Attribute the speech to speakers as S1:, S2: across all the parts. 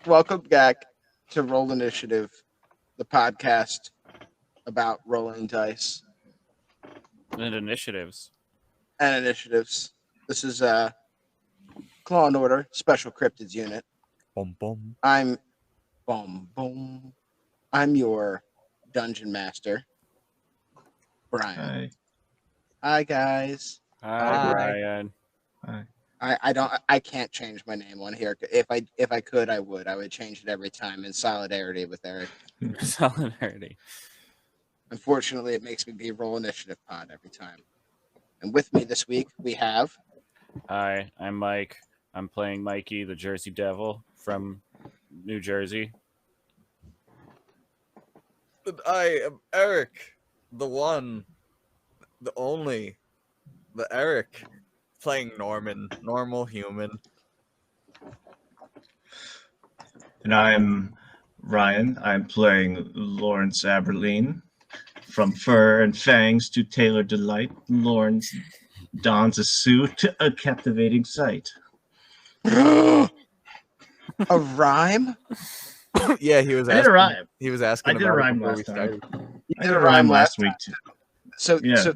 S1: Welcome back to Roll Initiative, the podcast about rolling dice
S2: And initiatives.
S1: and initiatives. This is Claw and Order Special Cryptids Unit.
S3: Boom, boom.
S1: I'm boom boom. I'm your dungeon master, Brian. Hi guys.
S2: Hi, Brian.
S3: Hi.
S1: I can't change my name on here. If I could, I would. I would change it every time in solidarity with Eric.
S2: Solidarity.
S1: Unfortunately, it makes me be Roll Initiative pod every time. And with me this week, we have
S2: Hi, I'm Mike. I'm playing Mikey, the Jersey Devil from New Jersey.
S3: And I am Eric, the one, the only, the Eric, playing Norman, normal human.
S4: And I'm Ryan. I'm playing Lawrence Aberline. From fur and fangs to tailored delight, Lawrence dons a suit, a captivating sight.
S1: a rhyme.
S3: Yeah, he was
S4: I did a rhyme.
S3: He was asking.
S4: I did a
S3: about it
S4: rhyme
S3: before we
S4: last time.
S3: started.
S4: I did a rhyme last week too.
S1: So
S4: Yeah.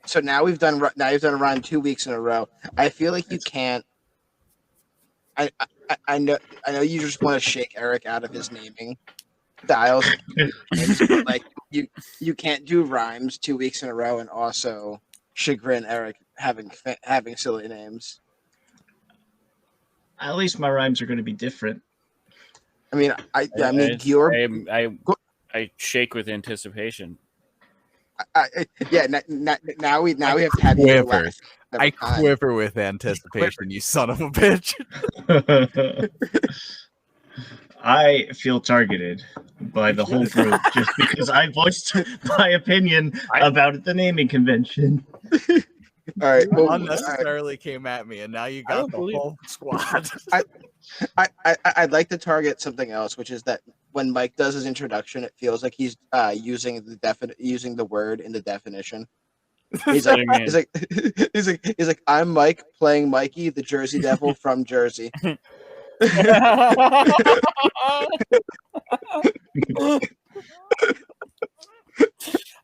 S1: so now you've done a rhyme 2 weeks in a row. I feel like you can't. I know you just want to shake Eric out of his naming styles. Like you can't do rhymes 2 weeks in a row and also chagrin Eric having silly names.
S4: At least my rhymes are going to be different.
S1: I mean, you're.
S2: I shake with anticipation.
S1: Now we have to have you
S3: Quiver.
S1: laugh every
S3: I
S1: time.
S3: quiver with anticipation, you son of a bitch.
S4: I feel targeted by the whole group just because I voiced my opinion about the naming convention.
S1: All right,
S3: You
S1: well,
S3: unnecessarily came at me, and now you got the whole squad.
S1: I'd like to target something else, which is that when Mike does his introduction, it feels like he's using the word in the definition. He's
S2: What
S1: like,
S2: do you mean?
S1: he's like, I'm Mike playing Mikey, the Jersey Devil from Jersey.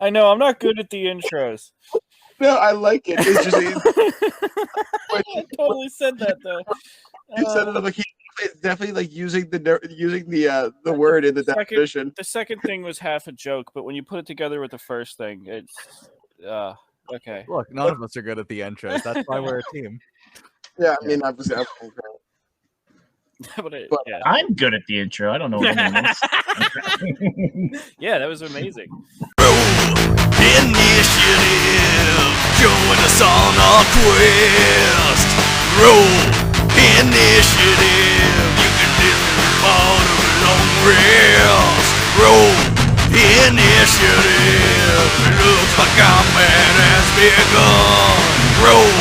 S2: I know, I'm not good at the intros.
S1: No, I like it. It's just
S2: I totally said that though.
S1: he said it like it's definitely like using the word in the definition.
S2: The second thing was half a joke, but when you put it together with the first thing, it's okay.
S3: Look, none of us are good at the intros. That's why we're a team.
S1: Yeah, I mean, obviously,
S2: Yeah.
S4: I'm good at the intro. I don't know what the name is.
S2: Yeah, that was amazing.
S5: Initiative, join us on our quest. Roll initiative, you can live part of a long rest. Roll initiative, it looks like combat has begun. Roll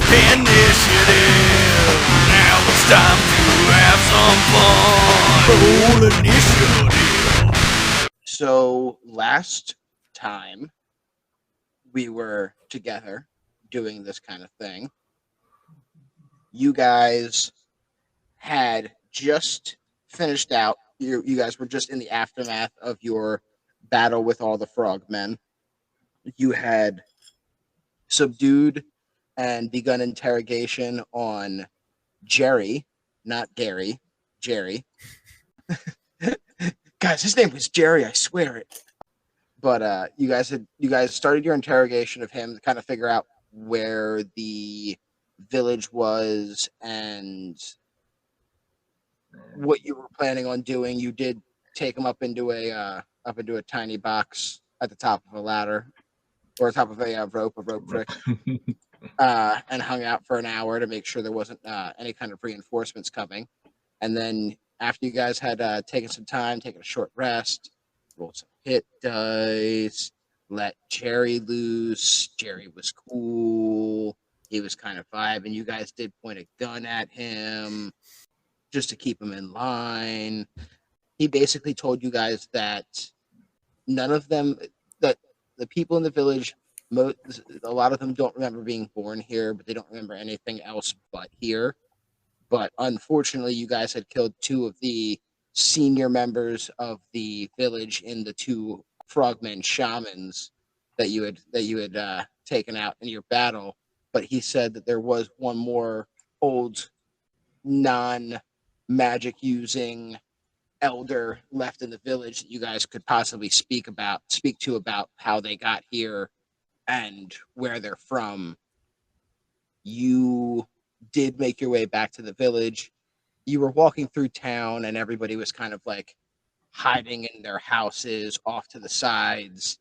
S5: initiative, now it's time to have some fun. Roll initiative.
S1: So last time we were together doing this kind of thing, you guys had just finished out. You guys were just in the aftermath of your battle with all the frogmen. You had subdued and begun interrogation on Jerry, not Gary, Jerry. Guys, his name was Jerry, I swear it. But you guys started your interrogation of him to kind of figure out where the village was and what you were planning on doing. You did take him up into a tiny box at the top of a ladder or top of a rope trick, and hung out for an hour to make sure there wasn't any kind of reinforcements coming. And then after you guys had taken some time, taken a short rest, rolled some hit dice, let Jerry loose. Jerry was cool. He was kind of vibing. You guys did point a gun at him just to keep him in line. He basically told you guys that none of them, that the people in the village, a lot of them don't remember being born here, but they don't remember anything else but here. But unfortunately, you guys had killed two of the senior members of the village in the two frogmen shamans that you had taken out in your battle, but he said that there was one more old non-magic using elder left in the village that you guys could possibly speak to about how they got here and where they're from. You did make your way back to the village. You were walking through town and everybody was kind of like hiding in their houses off to the sides.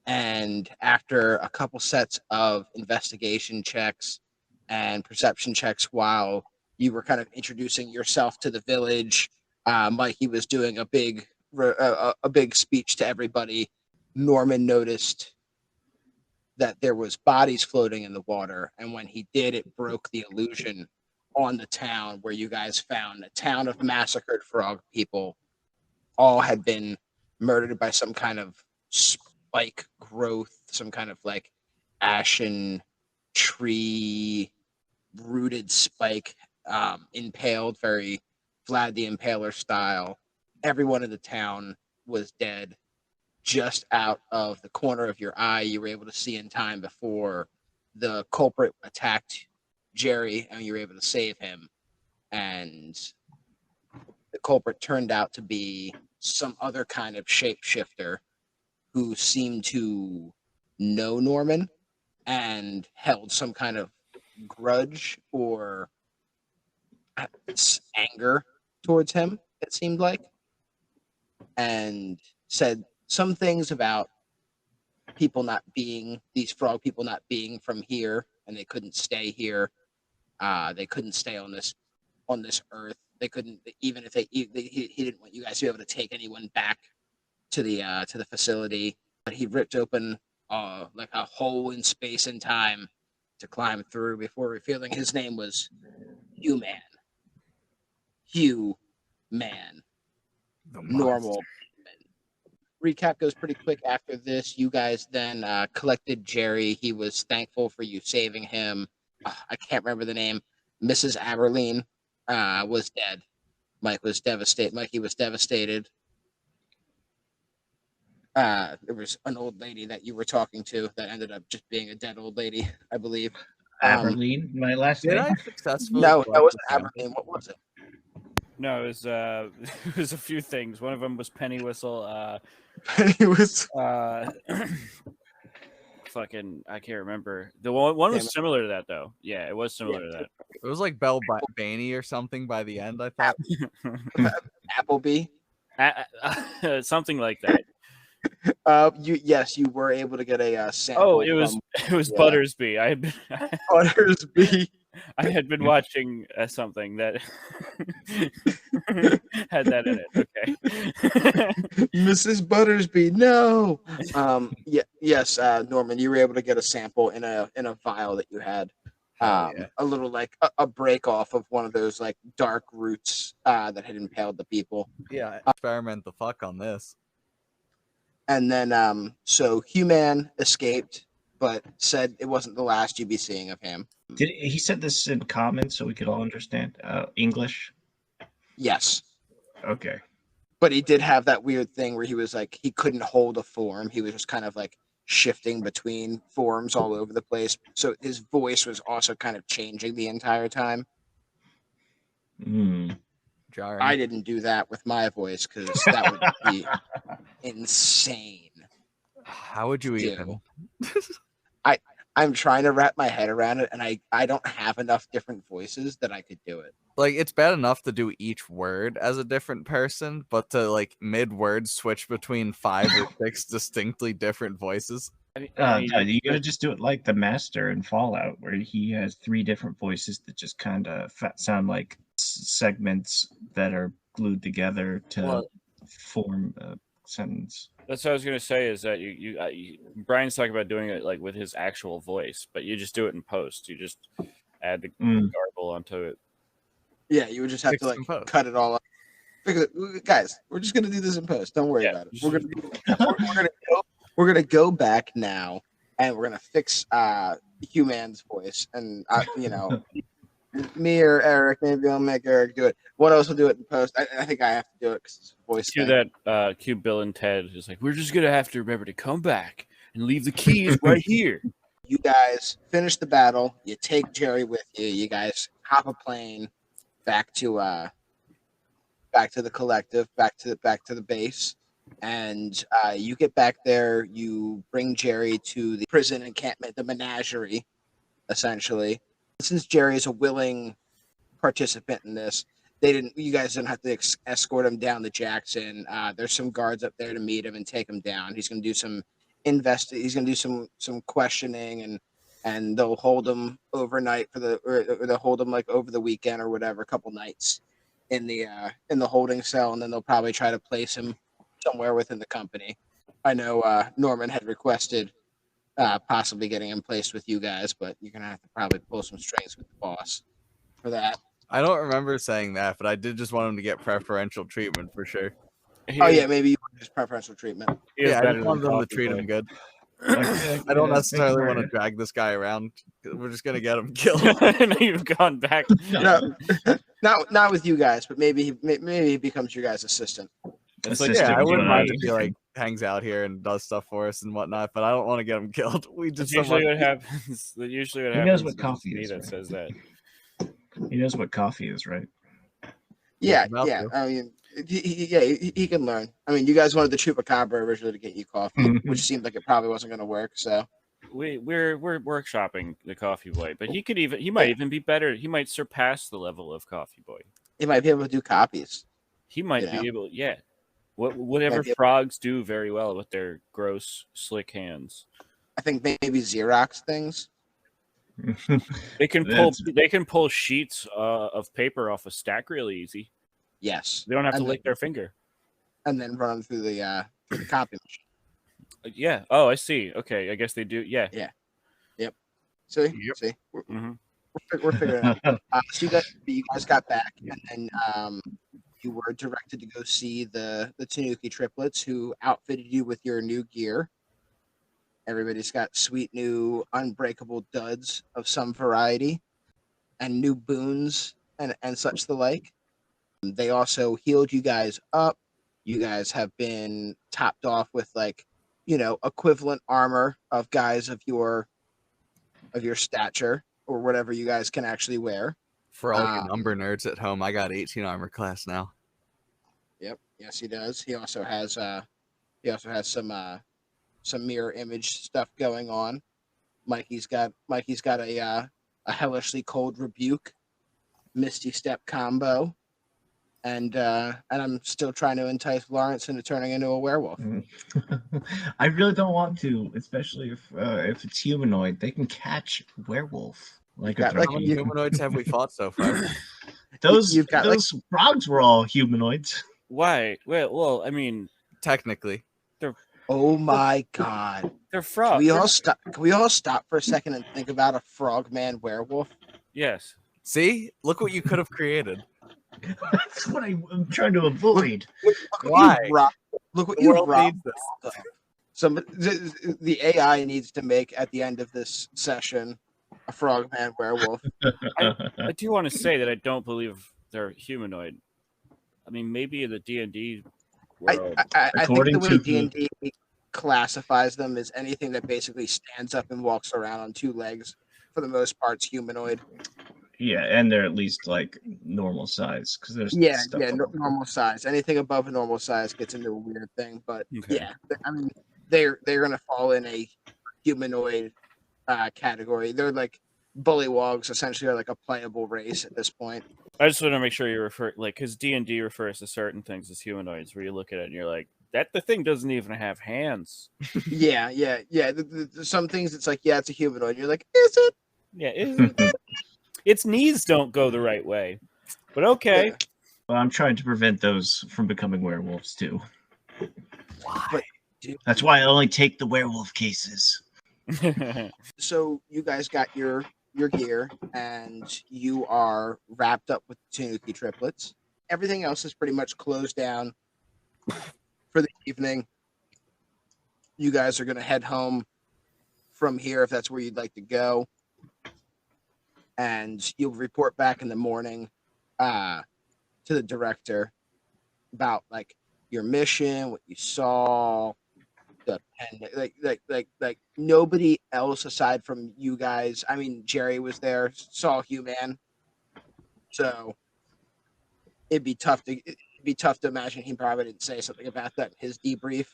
S1: And after a couple sets of investigation checks and perception checks while you were kind of introducing yourself to the village, Mikey was doing a big speech to everybody. Norman noticed that there was bodies floating in the water, and when he did, it broke the illusion on the town where you guys found a town of massacred frog people. All had been murdered by some kind of spike growth, some kind of like ashen tree rooted spike, impaled, very Vlad the Impaler style. Everyone in the town was dead. Just out of the corner of your eye, you were able to see in time before the culprit attacked Jerry, and you were able to save him. And the culprit turned out to be some other kind of shapeshifter who seemed to know Norman and held some kind of grudge or anger towards him, it seemed like, and said some things about these frog people not being from here, and they couldn't stay here. They couldn't stay on this earth. They couldn't, even if he didn't want you guys to be able to take anyone back to the facility. But he ripped open like a hole in space and time to climb through before revealing his name was Hugh-Man. Hugh-Man. Normal. Recap goes pretty quick after this. You guys then collected Jerry. He was thankful for you saving him. I can't remember the name. Mrs. Aberline was dead. Mikey was devastated. There was an old lady that you were talking to that ended up just being a dead old lady, I believe.
S4: Aberline, my last
S3: Did
S4: name.
S3: I successfully?
S1: No, that wasn't Aberline. What was it?
S2: No, it was a few things. One of them was Penny Whistle.
S1: It was
S2: Fucking, I can't remember. The one was similar to that though. Yeah, it was similar to that.
S3: It was like Belle Baney or something by the end. I thought.
S1: Appleby.
S2: Something like that.
S1: You were able to get a sample.
S2: Oh, it was Buttersby.
S1: Buttersby.
S2: I had been watching something that had that in it. Okay.
S1: Mrs. Buttersby, no. Yes, Norman, you were able to get a sample in a vial that you had. A little like a break off of one of those like dark roots that had impaled the people.
S3: Yeah, experiment the fuck on this.
S1: And then so Hugh-Man escaped, but said it wasn't the last you'd be seeing of him.
S4: He said this in common so we could all understand English?
S1: Yes.
S4: Okay.
S1: But he did have that weird thing where he was like, he couldn't hold a form. He was just kind of like shifting between forms all over the place. So his voice was also kind of changing the entire time.
S3: Jarring.
S1: I didn't do that with my voice because that would be insane.
S3: How would you even?
S1: I'm trying to wrap my head around it, and I don't have enough different voices that I could do it.
S3: Like, it's bad enough to do each word as a different person, but to like mid-word switch between 5 or 6 distinctly different voices.
S4: You gotta just do it like the Master in Fallout, where he has 3 different voices that just kind of sound like segments that are glued together to form a sentence.
S2: That's what I was gonna say. Is that Brian's talking about doing it like with his actual voice, but you just do it in post. You just add the garble onto it.
S1: Yeah, you would just have to like cut it all up. Guys, we're just gonna do this in post. Don't worry about it. We're gonna go back now, and we're gonna fix Hugh-Man's voice, and Me or Eric, maybe I'll make Eric do it. One of us will do it in post. I think I have to do it because it's a voice
S2: Cue
S1: thing.
S2: that. Cue Bill and Ted. Just like we're just gonna have to remember to come back and leave the keys right here.
S1: You guys finish the battle. You take Jerry with you. You guys hop a plane back to the collective, back to the base, and you get back there. You bring Jerry to the prison encampment, the menagerie, essentially. Since Jerry is a willing participant in this, you guys didn't have to escort him down to Jackson. There's some guards up there to meet him and take him down. He's going to do some he's going to do some questioning, and they'll hold him overnight or they'll hold him like over the weekend or whatever, a couple nights in the holding cell, and then they'll probably try to place him somewhere within the company. I know Norman had requested possibly getting him placed with you guys, but you're gonna have to probably pull some strings with the boss for that.
S3: I don't remember saying that, but I did just want him to get preferential treatment for sure.
S1: Oh yeah, maybe you want just preferential treatment.
S3: Yeah, I just wanted them to treat him good. I don't necessarily want to drag this guy around. We're just gonna get him killed.
S2: Now you've gone back.
S1: No, not with you guys, but maybe he becomes your guys' assistant.
S2: It's like,
S3: Yeah, I wouldn't mind if he like hangs out here and does stuff for us and whatnot, but I don't want to get him killed. We just
S2: usually what happens. Usually what
S4: He
S2: happens.
S4: knows what coffee is.
S2: That
S4: Right?
S2: says that.
S4: He knows what coffee is, right?
S1: Yeah. I mean, he can learn. I mean, you guys wanted the chupacabra originally to get you coffee, which seemed like it probably wasn't going to work. So
S2: we're workshopping the Coffee Boy, but he might even be better. He might surpass the level of Coffee Boy.
S1: He might be able to do copies.
S2: He might be able, yeah. Whatever frogs do very well with their gross, slick hands.
S1: I think maybe Xerox things.
S2: They can pull sheets of paper off a stack really easy.
S1: Yes,
S2: they don't have to lick their finger,
S1: and then run them through the copy machine.
S2: Yeah. Oh, I see. Okay, I guess they do. Yeah.
S1: Yeah. Yep. See. We're figuring it out. So you guys got back, and then you were directed to go see the Tanuki triplets, who outfitted you with your new gear. Everybody's got sweet new unbreakable duds of some variety, and new boons and such the like. They also healed you guys up. You guys have been topped off with equivalent armor of guys of your stature or whatever you guys can actually wear.
S3: For all you number nerds at home, I got 18 armor class now.
S1: Yep. Yes, he does. He also has some mirror image stuff going on. Mikey's got a hellishly cold rebuke, misty step combo, and I'm still trying to entice Lawrence into turning into a werewolf.
S4: I really don't want to, especially if it's humanoid. They can catch werewolf like a
S3: How many humanoids have we fought so far?
S4: Those frogs were all humanoids.
S2: Why? Well, I mean,
S3: technically,
S2: they're.
S1: Oh my god,
S2: they're frogs.
S1: Can we all stop for a second and think about a frogman werewolf?
S2: Yes.
S3: See, look what you could have created.
S4: That's what I'm trying to avoid.
S3: Why?
S1: Look what you robbed. The AI needs to make at the end of this session a frogman werewolf.
S2: I do want to say that I don't believe they're humanoid. I mean, maybe in the D&D world.
S1: I think the way D&D classifies them is anything that basically stands up and walks around on two legs. For the most part, it's humanoid.
S4: Yeah, and they're at least like normal size because there's
S1: normal size. Anything above a normal size gets into a weird thing, but yeah, I mean they're gonna fall in a humanoid category. They're like bullywogs, essentially, are like a playable race at this point.
S2: I just want to make sure you refer because D&D refers to certain things as humanoids, where you look at it and you're like, the thing doesn't even have hands.
S1: Yeah. Some things it's like, yeah, it's a humanoid. You're like, is it?
S2: Yeah, is it? Its knees don't go the right way, but okay.
S4: Yeah. Well, I'm trying to prevent those from becoming werewolves too.
S1: Why?
S4: That's why I only take the werewolf cases.
S1: So you guys got your gear, and you are wrapped up with the Tanuki triplets. Everything else is pretty much closed down for the evening. You guys are going to head home from here if that's where you'd like to go. and you'll report back in the morning to the director about like your mission, what you saw, the pen, like nobody else aside from you guys. I mean, Jerry was there, saw Human, so it'd be tough to imagine he probably didn't say something about that in his debrief.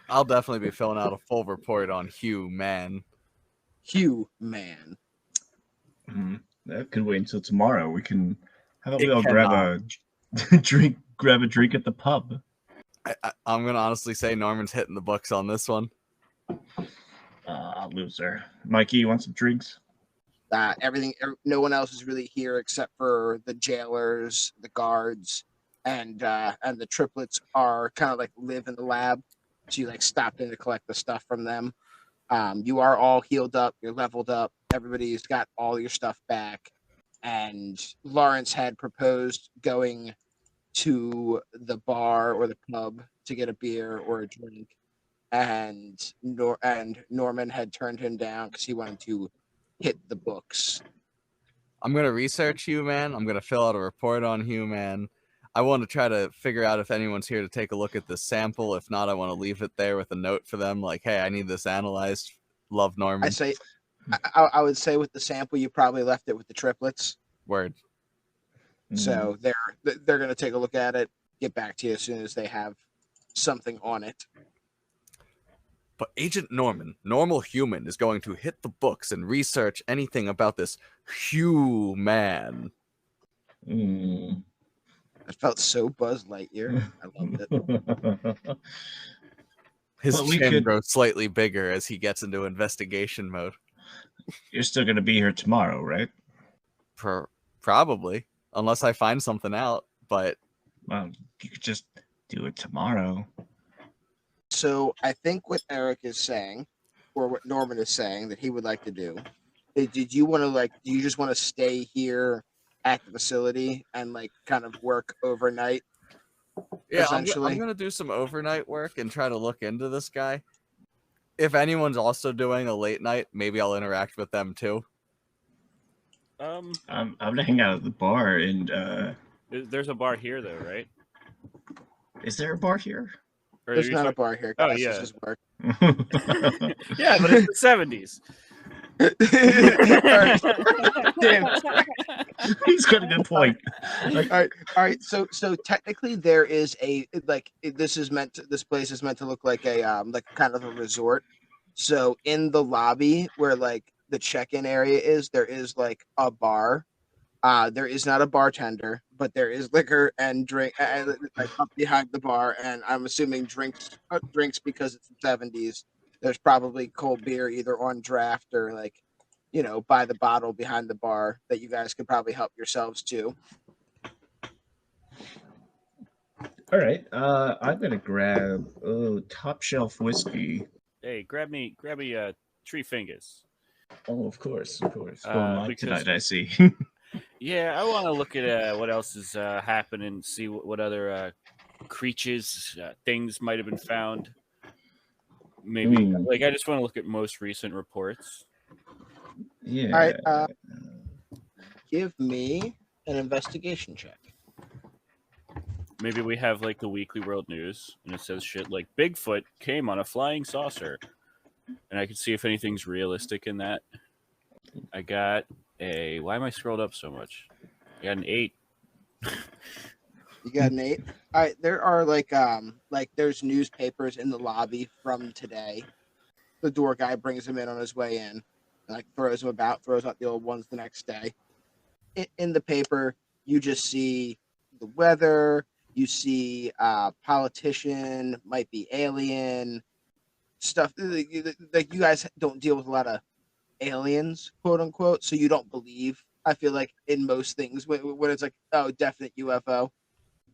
S3: I'll definitely be filling out a full report on Human.
S1: Human.
S4: That could wait until tomorrow. We can. How about
S3: It
S4: we all grab a drink? Grab a drink at the pub.
S3: I'm gonna honestly say Norman's hitting the books on this one.
S4: Loser. Mikey, you want some drinks?
S1: No one else is really here except for the jailers, the guards, and the triplets are kind of like live in the lab. So you like stopped in to collect the stuff from them. You are all healed up. You're leveled up. Everybody's got all your stuff back. And Lawrence had proposed going to the bar or the pub to get a beer or a drink, and Norman had turned him down because he wanted to hit the books.
S3: I'm gonna research Human. I'm gonna fill out a report on Human. I want to try to figure out if anyone's here to take a look at this sample. If not, I want to leave it there with a note for them, like, "Hey, I need this analyzed. Love, Norman."
S1: I would say with the sample, you probably left it with the triplets.
S3: Word.
S1: So they're going to take a look at it, get back to you as soon as they have something on it.
S3: But Agent Norman, normal human, is going to hit the books and research anything about this Human.
S1: I felt so Buzz Lightyear. I loved it.
S3: His chin grows slightly bigger as he gets into investigation mode.
S4: You're still going to be here tomorrow, right?
S3: Probably, unless I find something out. But
S4: well, you could just do it tomorrow.
S1: So I think what Eric is saying, or what Norman is saying that he would like to do, did you want to do you just want to stay here at the facility and like kind of work overnight?
S3: Yeah, I'm going to do some overnight work and try to look into this guy. If anyone's also doing a late night, maybe I'll interact with them too.
S4: I'm gonna hang out at the bar and
S2: there's a bar here though, right?
S4: Is there a bar here?
S1: There's not a bar here.
S2: Oh yeah.
S1: Just work.
S2: Yeah, but it's the 70s.
S1: Damn.
S4: He's got a good point.
S1: All right. So technically, there is a this place is meant to look like a like kind of a resort. So in the lobby where like the check-in area is, there is like a bar. There is not a bartender, but there is liquor and drink like up behind the bar, and I'm assuming drinks because it's the 70s. There's probably cold beer either on draft or like, by the bottle behind the bar that you guys could probably help yourselves to.
S4: All right, I'm gonna grab top shelf whiskey.
S2: Hey, grab me 3 fingers.
S4: Oh, of course. Going live tonight, I see.
S2: Yeah, I want to look at what else is happening, see what other creatures, things might have been found. Maybe, I just want to look at most recent reports.
S4: Yeah.
S1: All right, give me an investigation check.
S2: Maybe we have like the Weekly World News, and it says shit like Bigfoot came on a flying saucer, and I can see if anything's realistic in that. I got a. Why am I scrolled up so much? I got an 8.
S1: You got an 8. All right, there are like there's newspapers in the lobby from today. The door guy brings them in on his way in, and, throws out the old ones the next day. In the paper, you just see the weather. You see politician, might be alien stuff. Like you guys don't deal with a lot of aliens, quote unquote, so you don't believe. I feel like in most things when it's like, oh, definite UFO,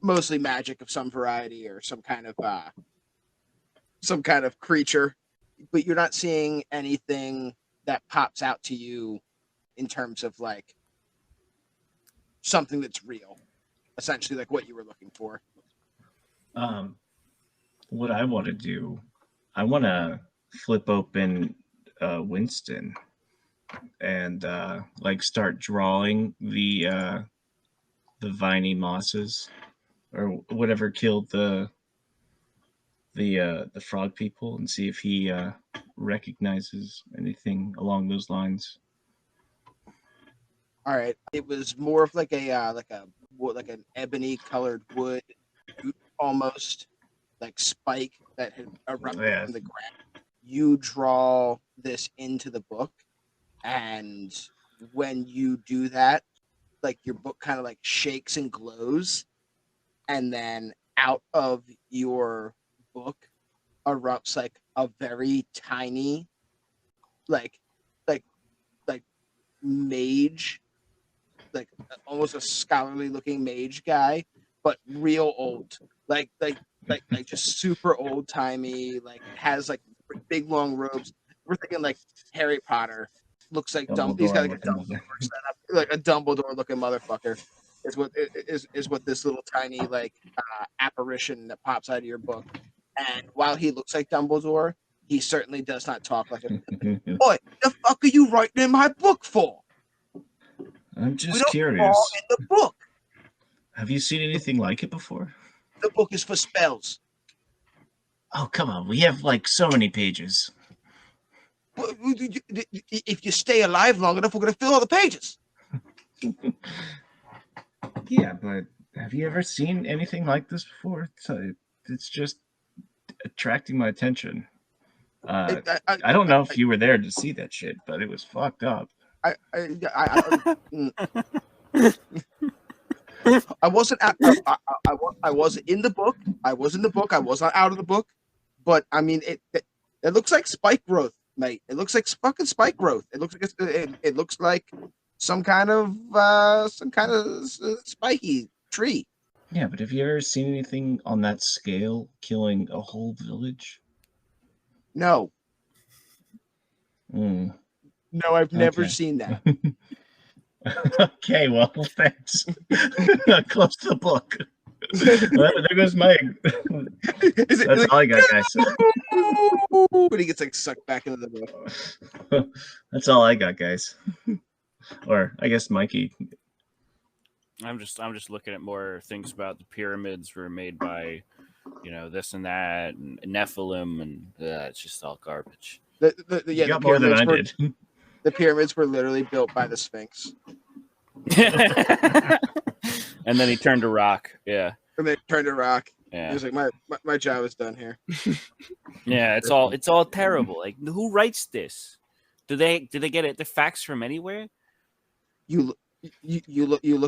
S1: mostly magic of some variety or some kind of creature, but you're not seeing anything that pops out to you in terms of like something that's real, essentially like what you were looking for.
S4: What I want to do, I want to flip open Winston and like start drawing the viney mosses or whatever killed the frog people, and see if he recognizes anything along those lines.
S1: All right. It was more of like an ebony colored wood, almost like spike that had erupted
S4: Yeah.
S1: from the ground. You draw this into the book, and when you do that, like your book kind of like shakes and glows, and then out of your book erupts like a very tiny, like like like mage, like almost a scholarly looking mage guy, but real old, like just super old timey, like has like big long robes. We're thinking like Harry Potter. Looks like he's got like a Dumbledore setup, like a Dumbledore looking motherfucker. Is what this little tiny like apparition that pops out of your book. And while he looks like Dumbledore, he certainly does not talk like him. Boy, the fuck are you writing in my book for?
S4: I'm
S1: We
S4: just
S1: don't
S4: curious.
S1: draw in the book.
S4: Have you seen anything like it before?
S1: The book is for spells.
S4: Oh, come on. We have like so many pages.
S1: If you stay alive long enough, we're going to fill all the pages.
S4: Yeah, but have you ever seen anything like this before? It's just attracting my attention. I don't know if you were there to see that shit, but it was fucked up.
S1: I wasn't. I was in the book. I was in the book. I was not out of the book. But I mean, it looks like spike growth, mate. It looks like fucking spike growth. It looks like it looks like some kind of spiky tree.
S4: Yeah, but have you ever seen anything on that scale killing a whole village?
S1: No,
S4: Mm.
S1: no, I've never
S4: Okay.
S1: seen that.
S4: Okay, well, thanks. Close the book. There goes Mike. That's all I got, guys.
S1: But he gets like sucked back into the book.
S4: That's all I got, guys. Or I guess Mikey.
S2: I'm just looking at more things about the pyramids were made by, this and that, and Nephilim, and it's just all garbage.
S4: You got more than I did.
S1: The pyramids were literally built by the Sphinx.
S2: And then he turned to rock. Yeah.
S1: And they turned to rock.
S2: Yeah.
S1: He was like, my job is done here.
S2: Yeah, it's all terrible. Like, who writes this? Do they get it the facts from anywhere?
S1: You look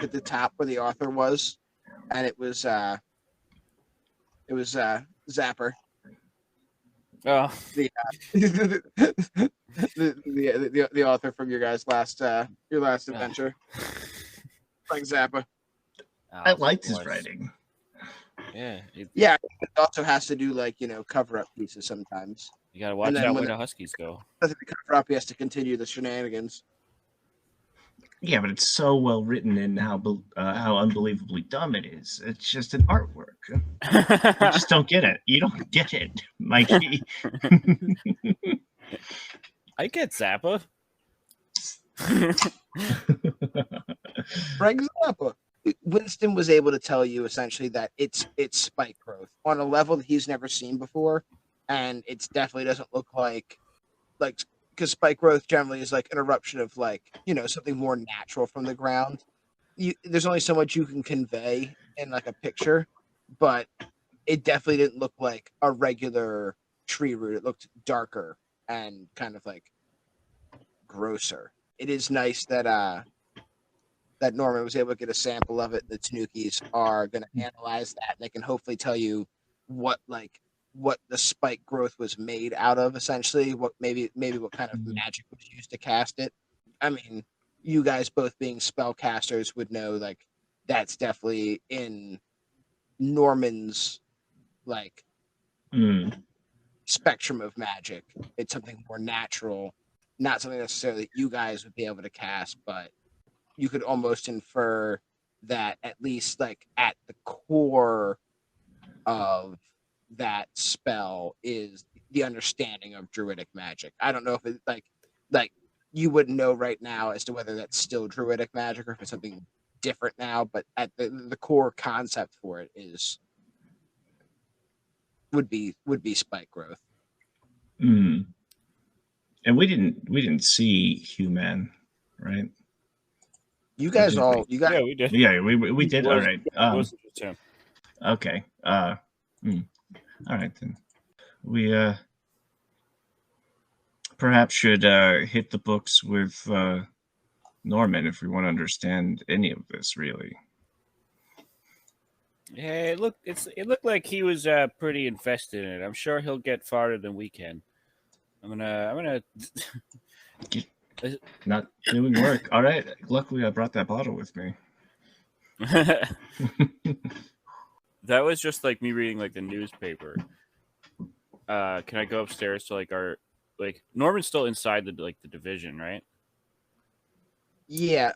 S1: at the top where the author was, and it was Zapper.
S2: Oh,
S1: the author from your guys' last adventure, like Zappa.
S4: I liked his writing.
S2: Yeah.
S1: Yeah, it also has to do like cover up pieces sometimes.
S2: You gotta watch out where the Huskies go.
S1: The cover up, he has to continue the shenanigans.
S4: Yeah, but it's so well written and how unbelievably dumb it is. It's just an artwork. You just don't get it. You don't get it, Mikey.
S2: I get Zappa.
S1: Frank Zappa. Winston was able to tell you essentially that it's spike growth on a level that he's never seen before, and it definitely doesn't look like because spike growth generally is like an eruption of something more natural from the ground. There's only so much you can convey in like a picture, but it definitely didn't look like a regular tree root. It looked darker and kind of like grosser. It is nice that that Norman was able to get a sample of it. The Tanukis are going to analyze that, and they can hopefully tell you what the spike growth was made out of, essentially. What maybe what kind of magic was used to cast it. I mean, you guys both being spellcasters would know that's definitely in Norman's spectrum of magic. It's something more natural, not something necessarily you guys would be able to cast, but you could almost infer that at least at the core of that spell is the understanding of druidic magic. I don't know if it you wouldn't know right now as to whether that's still druidic magic or if it's something different now. But at the core concept for it would be spike growth.
S4: Mm. And we didn't see human, right?
S1: You guys
S2: Yeah, we did.
S4: Yeah, we did. All
S2: Was-
S4: right.
S2: It wasn't just him.
S4: Okay. All right then. We perhaps should hit the books with Norman if we want to understand any of this, really.
S2: Yeah, it looked like he was pretty invested in it. I'm sure he'll get farther than we can. I'm gonna.
S4: Not doing work. All right. Luckily, I brought that bottle with me.
S2: That was just like me reading like the newspaper. Can I go upstairs to like Norman's still inside the division, right?
S1: Yeah.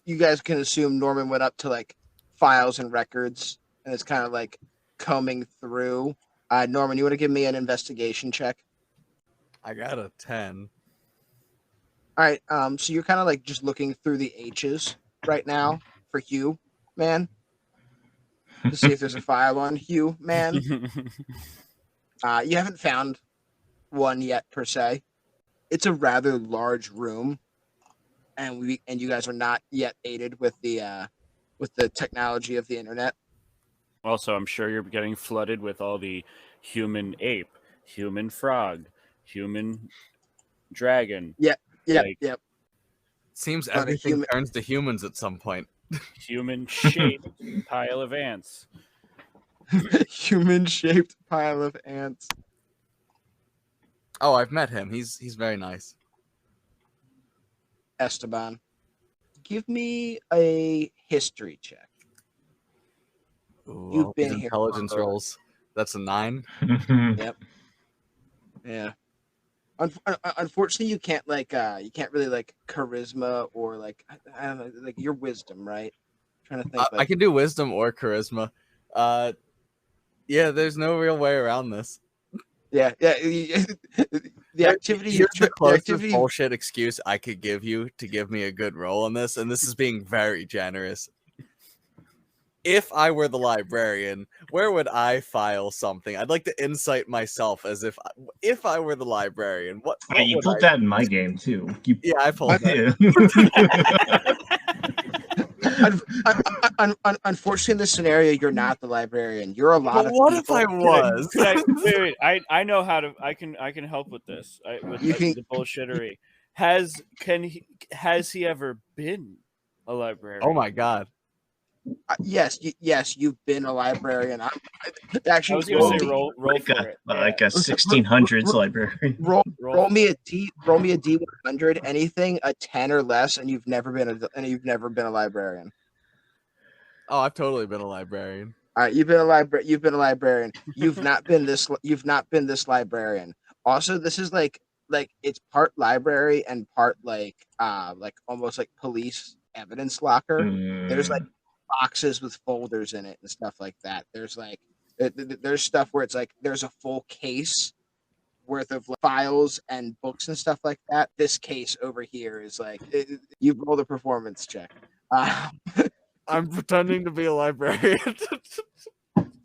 S1: You guys can assume Norman went up to like files and records, and it's kind of like combing through. Norman, you want to give me an investigation check?
S3: I got a 10.
S1: All right. So you're kind of like just looking through the H's right now for Hugh, man, to see if there's a file on Hugh, man. You haven't found one yet per se. It's a rather large room, and you guys are not yet aided with the technology of the internet.
S2: Also, I'm sure you're getting flooded with all the human ape, human frog, human dragon.
S1: Yep.
S2: Like-
S1: Yep.
S3: Seems
S1: But a
S3: everything
S1: human-
S3: turns to humans at some point.
S2: Human shaped pile of ants.
S1: Human-shaped pile of ants.
S3: Oh, I've met him. He's very nice.
S1: Esteban, give me a history check.
S3: Ooh,
S1: You've
S3: all
S1: been
S3: these
S1: here
S3: intelligence
S1: for-
S3: rolls. That's a 9.
S1: Yeah. Unfortunately, you can't really like charisma or like I don't know, like your wisdom, right? trying to think.
S3: I can do wisdom or charisma. Yeah, there's no real way around this.
S1: Yeah. The activity.
S3: Here's the closest
S1: activity.
S3: bullshit excuse I could give you to give me a good roll on this, and this is being very generous. If I were the librarian, where would I file something? I'd like to insight myself as if I were the librarian. What
S4: you
S3: would
S4: pulled
S3: I
S4: that in my game too.
S3: Yeah, I pulled that.
S1: Unfortunately, in this scenario, you're not the librarian. You're a lot
S3: But
S1: of.
S3: what if
S1: people.
S3: I was?
S2: Wait. I know how to. I can help with this. With the bullshittery. Has he ever been a librarian?
S3: Oh my god.
S1: Yes, you've been a librarian.
S2: I was going to say roll
S4: like
S2: for it.
S4: like a 1600s librarian.
S1: Roll me a D100, anything a 10 or less, and you've never been a librarian.
S3: Oh, I've totally been a librarian.
S1: All right, you've been a librarian. You've not been this librarian. Also, this is like it's part library and part like almost like police evidence locker. There's like boxes with folders in it and stuff like that. There's like there's stuff where it's like there's a full case worth of files and books and stuff like that. This case over here is like you roll the performance check.
S3: I'm pretending to be a librarian.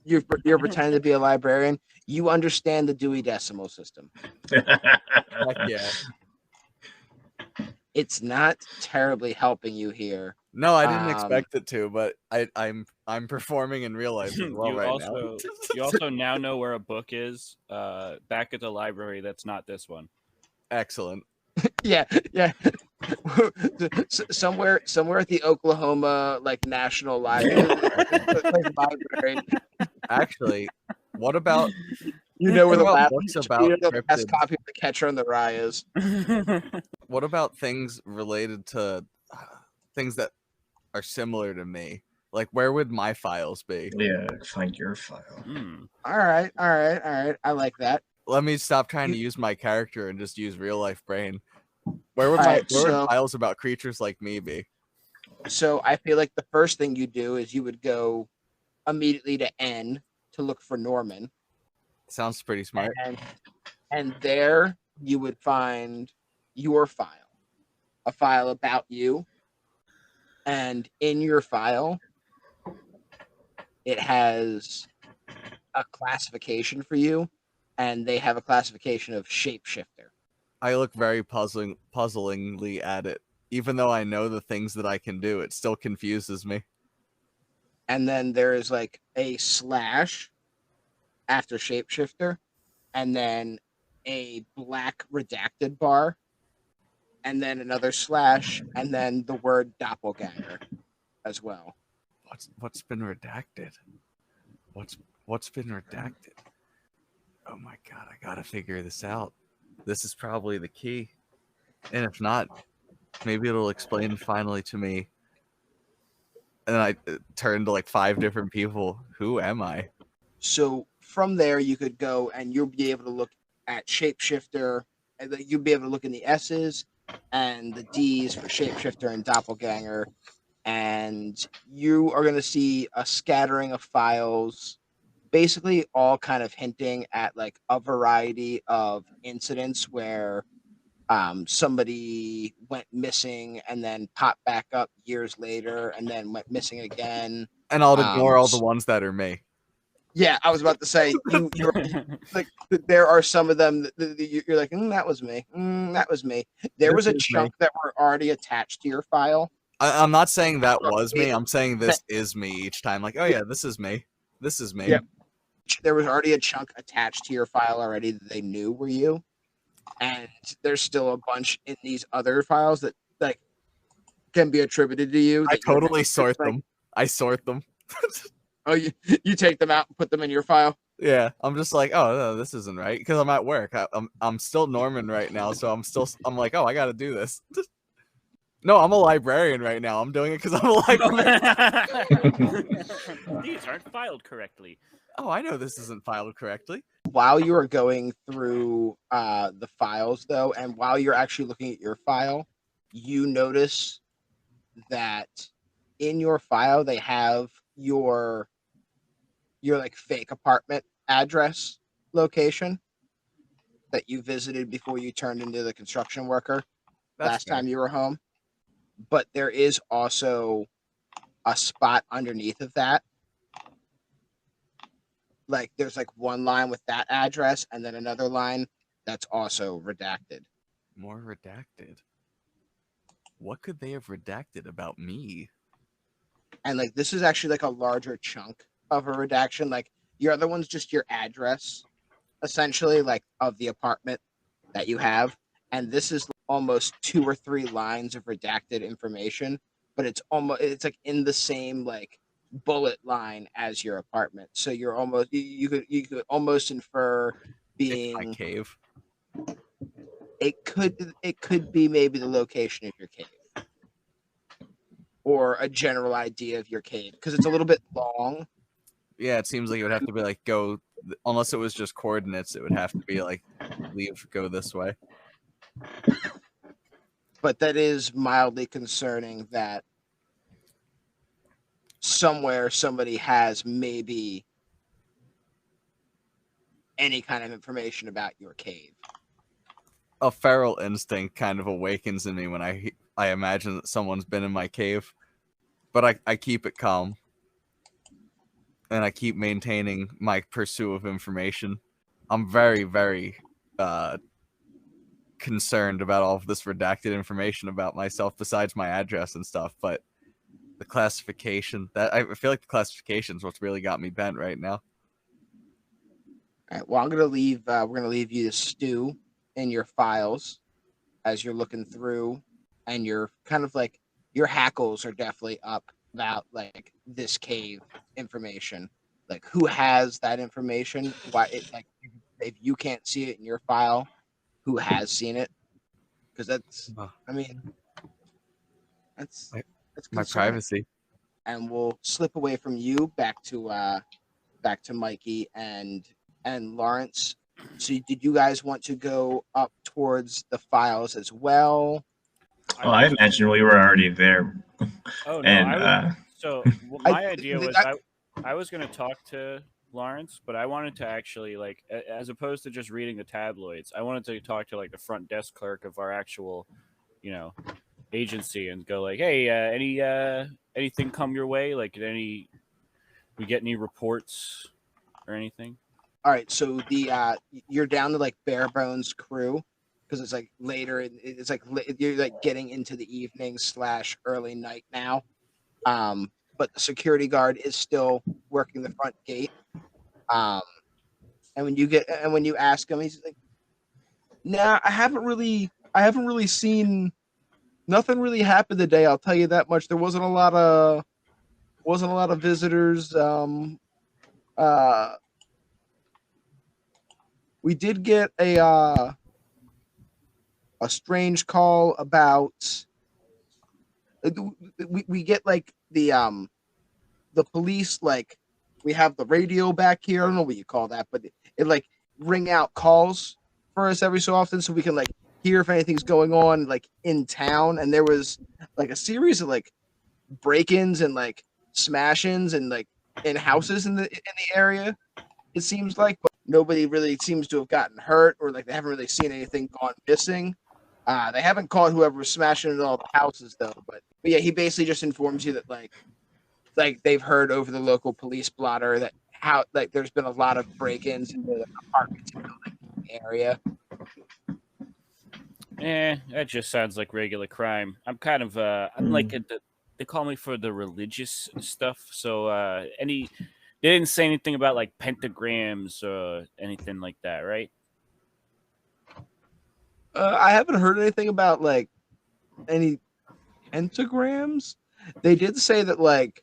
S1: You're pretending to be a librarian. You understand the Dewey Decimal System.
S3: Heck yeah.
S1: It's not terribly helping you here.
S3: No, I didn't expect it to, but I'm performing in real life as well now.
S2: You also now know where a book is back at the library. That's not this one.
S3: Excellent.
S1: Yeah. somewhere at the Oklahoma National Library.
S3: Actually, what about
S1: where the last
S3: books about
S1: copy of The Catcher in the Rye is?
S3: What about things related to things that are similar to me? Like, where would my files be?
S4: Yeah, find your file.
S1: All right. I like that.
S3: Let me stop trying to use my character and just use real life brain. Where would files about creatures like me be?
S1: So I feel like the first thing you do is you would go immediately to N to look for Norman.
S3: Sounds pretty smart.
S1: And there you would find your file. a file about you, and in your file, it has a classification for you, and they have a classification of shapeshifter.
S3: I look very puzzlingly at it. Even though I know the things that I can do, it still confuses me.
S1: And then there's like a slash after shapeshifter, and then a black redacted bar, and then another slash, and then the word doppelganger as well.
S3: What's been redacted? What's been redacted? Oh my god, I gotta figure this out. This is probably the key. And if not, maybe it'll explain finally to me. And I turn to like 5 different people. Who am I?
S1: So from there, you could go and you'll be able to look at shapeshifter, and you'll be able to look in the S's and the D's for shapeshifter and doppelganger, and you are going to see a scattering of files, basically all kind of hinting at like a variety of incidents where somebody went missing and then popped back up years later and then went missing again.
S3: And I'll ignore all the ones that are me.
S1: Yeah, I was about to say you're like there are some of them that you're like that was me, that was me. There was a chunk that were already attached to your file.
S3: I'm not saying that was me. I'm saying this is me each time. Like, oh yeah, this is me. This is me.
S1: Yeah. There was already a chunk attached to your file already that they knew were you, and there's still a bunch in these other files that like can be attributed to you.
S3: I totally sort them. I sort them.
S1: Oh, you take them out and put them in your file?
S3: Yeah, I'm just like, oh no, this isn't right because I'm at work. I'm still Norman right now, so I'm like, oh, I got to do this. No, I'm a librarian right now. I'm doing it because I'm a librarian.
S2: These aren't filed correctly.
S3: Oh, I know this isn't filed correctly.
S1: While you are going through the files, though, and while you're actually looking at your file, you notice that in your file they have your like fake apartment address location that you visited before you turned into the construction worker last time you were home. But there is also a spot underneath of that. Like there's like one line with that address and then another line that's also redacted.
S3: More redacted. What could they have redacted about me?
S1: And like this is actually like a larger chunk of a redaction. Like your other one's just your address, essentially, like of the apartment that you have. And this is almost 2 or 3 lines of redacted information, but it's like in the same like bullet line as your apartment. So you're almost you could almost infer being
S3: my cave.
S1: It could be maybe the location of your cave, or a general idea of your cave, because it's a little bit long.
S3: Yeah, it seems like it would have to be like go, unless it was just coordinates, it would have to be like leave, go this way.
S1: But that is mildly concerning that somewhere somebody has maybe any kind of information about your cave.
S3: A feral instinct kind of awakens in me when I imagine that someone's been in my cave, but I keep it calm. And I keep maintaining my pursuit of information. I'm very, very concerned about all of this redacted information about myself besides my address and stuff, but the classification, that I feel like the classification is what's really got me bent right now.
S1: All right, well, we're gonna leave you to stew in your files as you're looking through, and you're kind of like your hackles are definitely up about like this cave information, like who has that information, why it, like if you can't see it in your file, who has seen it, because that's I mean that's
S3: my privacy.
S1: And we'll slip away from you back to Mikey and Lawrence. So did you guys want to go up towards the files as well?
S4: Oh, I imagine we were already there.
S2: Oh no!
S4: And,
S2: My idea was I was going to talk to Lawrence, but I wanted to actually, like, as opposed to just reading the tabloids, I wanted to talk to like the front desk clerk of our actual, agency and go like, "Hey, anything come your way? Like, we get any reports or anything?"
S1: All right, so you're down to like bare bones crew because it's like later. It's like you're like getting into the evening / early night now. But the security guard is still working the front gate. Um, and when you ask him, he's like, "Nah, I haven't really seen nothing really happened today. I'll tell you that much. There wasn't a lot of visitors. Uh, we did get a strange call about we get like the police, like we have the radio back here. I don't know what you call that, but it like ring out calls for us every so often so we can like hear if anything's going on like in town. And there was like a series of like break-ins and like smash-ins and like in houses in the area, it seems like, but nobody really seems to have gotten hurt or like they haven't really seen anything gone missing. They haven't caught whoever was smashing into all the houses though, but yeah, he basically just informs you that like they've heard over the local police blotter that how like there's been a lot of break-ins in the apartments and buildings in the area.
S2: That just sounds like regular crime. I'm kind of I'm like they call me for the religious stuff. So they didn't say anything about like pentagrams or anything like that, right?
S1: I haven't heard anything about like any pentagrams. They did say that like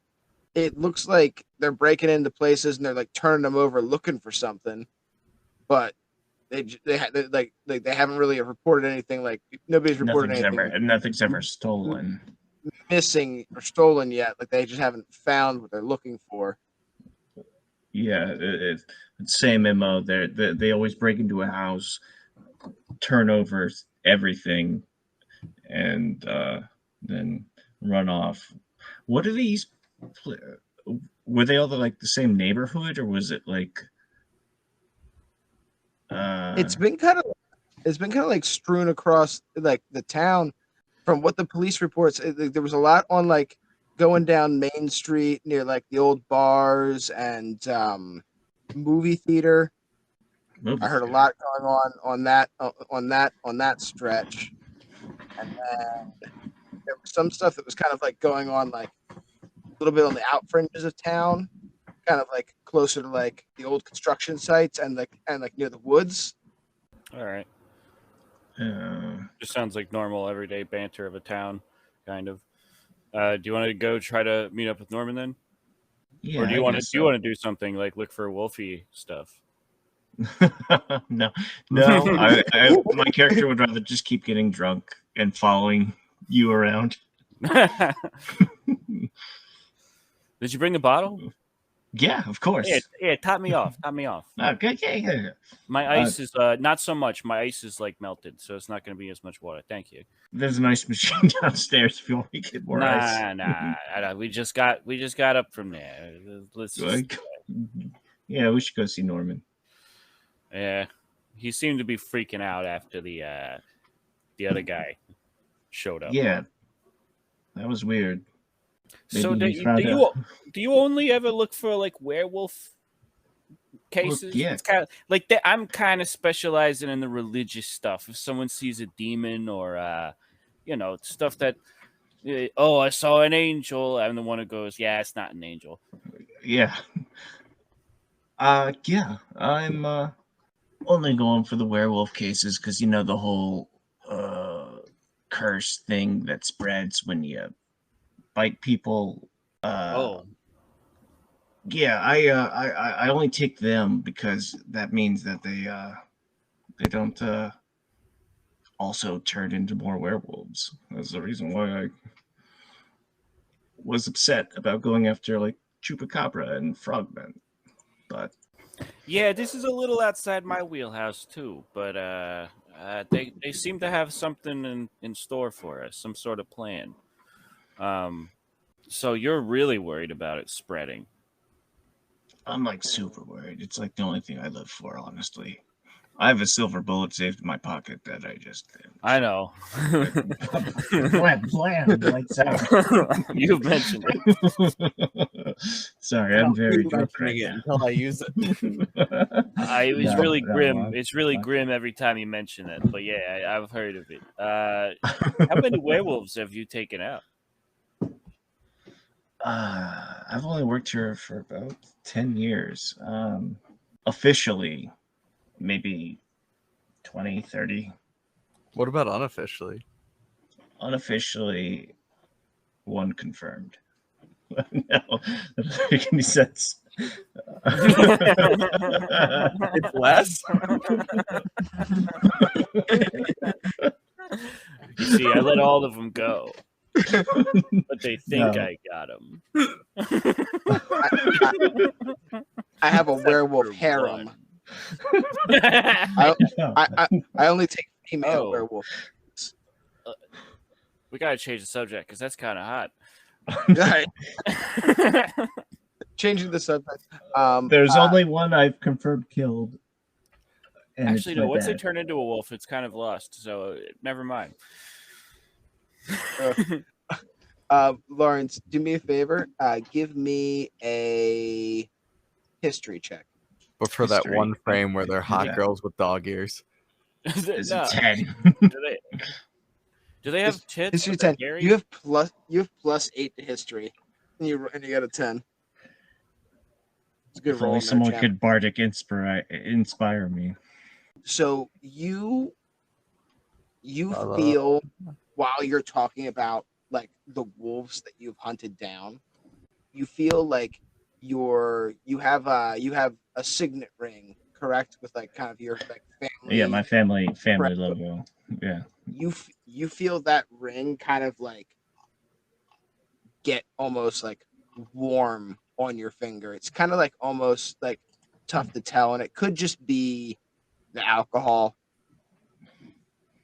S1: it looks like they're breaking into places and they're like turning them over looking for something, but they haven't really reported anything. Like nobody's reported
S4: Nothing's ever stolen,
S1: missing or stolen yet. Like they just haven't found what they're looking for.
S4: Yeah, it's same MO. They always break into a house, turn over everything, and then run off. What are these? Were they all like the same neighborhood, or was it like?
S1: It's been kind of like strewn across like the town. From what the police reports, there was a lot on like going down Main Street near like the old bars and movie theater. I heard a lot going on that stretch, and then there was some stuff that was kind of like going on like a little bit on the out fringes of town, kind of like closer to like the old construction sites and like near the woods.
S2: All right. Just sounds like normal everyday banter of a town, kind of. Do you want to go try to meet up with Norman then?
S4: Yeah.
S2: Or do you want to do something like look for Wolfie stuff?
S4: No. My character would rather just keep getting drunk and following you around.
S2: Did you bring the bottle?
S4: Yeah, of course.
S2: Yeah, top me off.
S4: Okay, yeah.
S2: My ice is not so much. My ice is like melted, so it's not going to be as much water. Thank you.
S4: There's an ice machine downstairs if you want to get more ice.
S2: Nah. We just got up from there.
S4: Yeah, we should go see Norman.
S2: Yeah, he seemed to be freaking out after the other guy showed up.
S4: Yeah, that was weird.
S2: So do you only ever look for like werewolf cases?
S4: Well, yeah.
S2: It's kind of like I'm kind of specializing in the religious stuff. If someone sees a demon or stuff that I saw an angel, I'm the one who goes, yeah, it's not an angel.
S4: Yeah. Yeah, I'm only going for the werewolf cases because the whole curse thing that spreads when you bite people. Yeah, I only take them because that means that they don't also turn into more werewolves. That's the reason why I was upset about going after like Chupacabra and Frogmen. But
S2: yeah, this is a little outside my wheelhouse too. But they seem to have something in store for us, some sort of plan. So you're really worried about it spreading?
S4: I'm like super worried. It's like the only thing I live for, honestly. I have a silver bullet saved in my pocket that I just.
S2: I know.
S4: Blam, lights out.
S2: You've mentioned it.
S4: Sorry, I'm very
S3: Keep
S4: drunk
S3: mentioning
S4: right
S3: it
S4: now.
S3: until I use it.
S2: It was
S4: No,
S2: really
S4: no,
S2: grim.
S4: I'm
S2: It's really
S4: fine.
S2: grim every time you mention it. But yeah, I've heard of it. How many werewolves have you taken out?
S4: I've only worked here for about 10 years. Officially, maybe 20, 30.
S3: What about unofficially?
S4: Unofficially, one confirmed. No, that doesn't make any sense.
S3: It's less?
S2: You see, I let all of them go, but they think
S4: No.
S2: I got them.
S1: I have a
S2: Except
S1: werewolf
S2: for
S1: harem.
S2: one.
S1: I only take female
S2: Oh.
S1: werewolf.
S2: We gotta change the subject because that's kind of hot.
S1: Right. Changing the subject.
S4: There's only one I've confirmed killed. And
S2: Actually,
S4: it's
S2: no.
S4: my
S2: Once they
S4: dad.
S2: turn into a wolf, it's kind of lost. So never mind.
S1: Lawrence, do me a favor. Give me a history check.
S3: But for that
S4: History.
S3: one frame where they're hot
S4: Yeah.
S3: girls with dog ears.
S4: Is
S2: No.
S4: it 10?
S2: Do they have tits?
S1: History
S2: Are they
S1: 10.
S2: hairy?
S1: You have +8 to history, and you got a 10. It's a good
S4: If
S1: roll.
S4: only
S1: in there,
S4: someone
S1: champ.
S4: could bardic inspire me.
S1: So you
S3: Hello.
S1: feel while you're talking about like the wolves that you've hunted down, you feel like you have a signet ring, correct, with like kind of your like family.
S4: Yeah, my family
S1: Right.
S4: logo. Yeah.
S1: You feel that ring kind of like get almost like warm on your finger. It's kind of like almost like tough to tell, and it could just be the alcohol,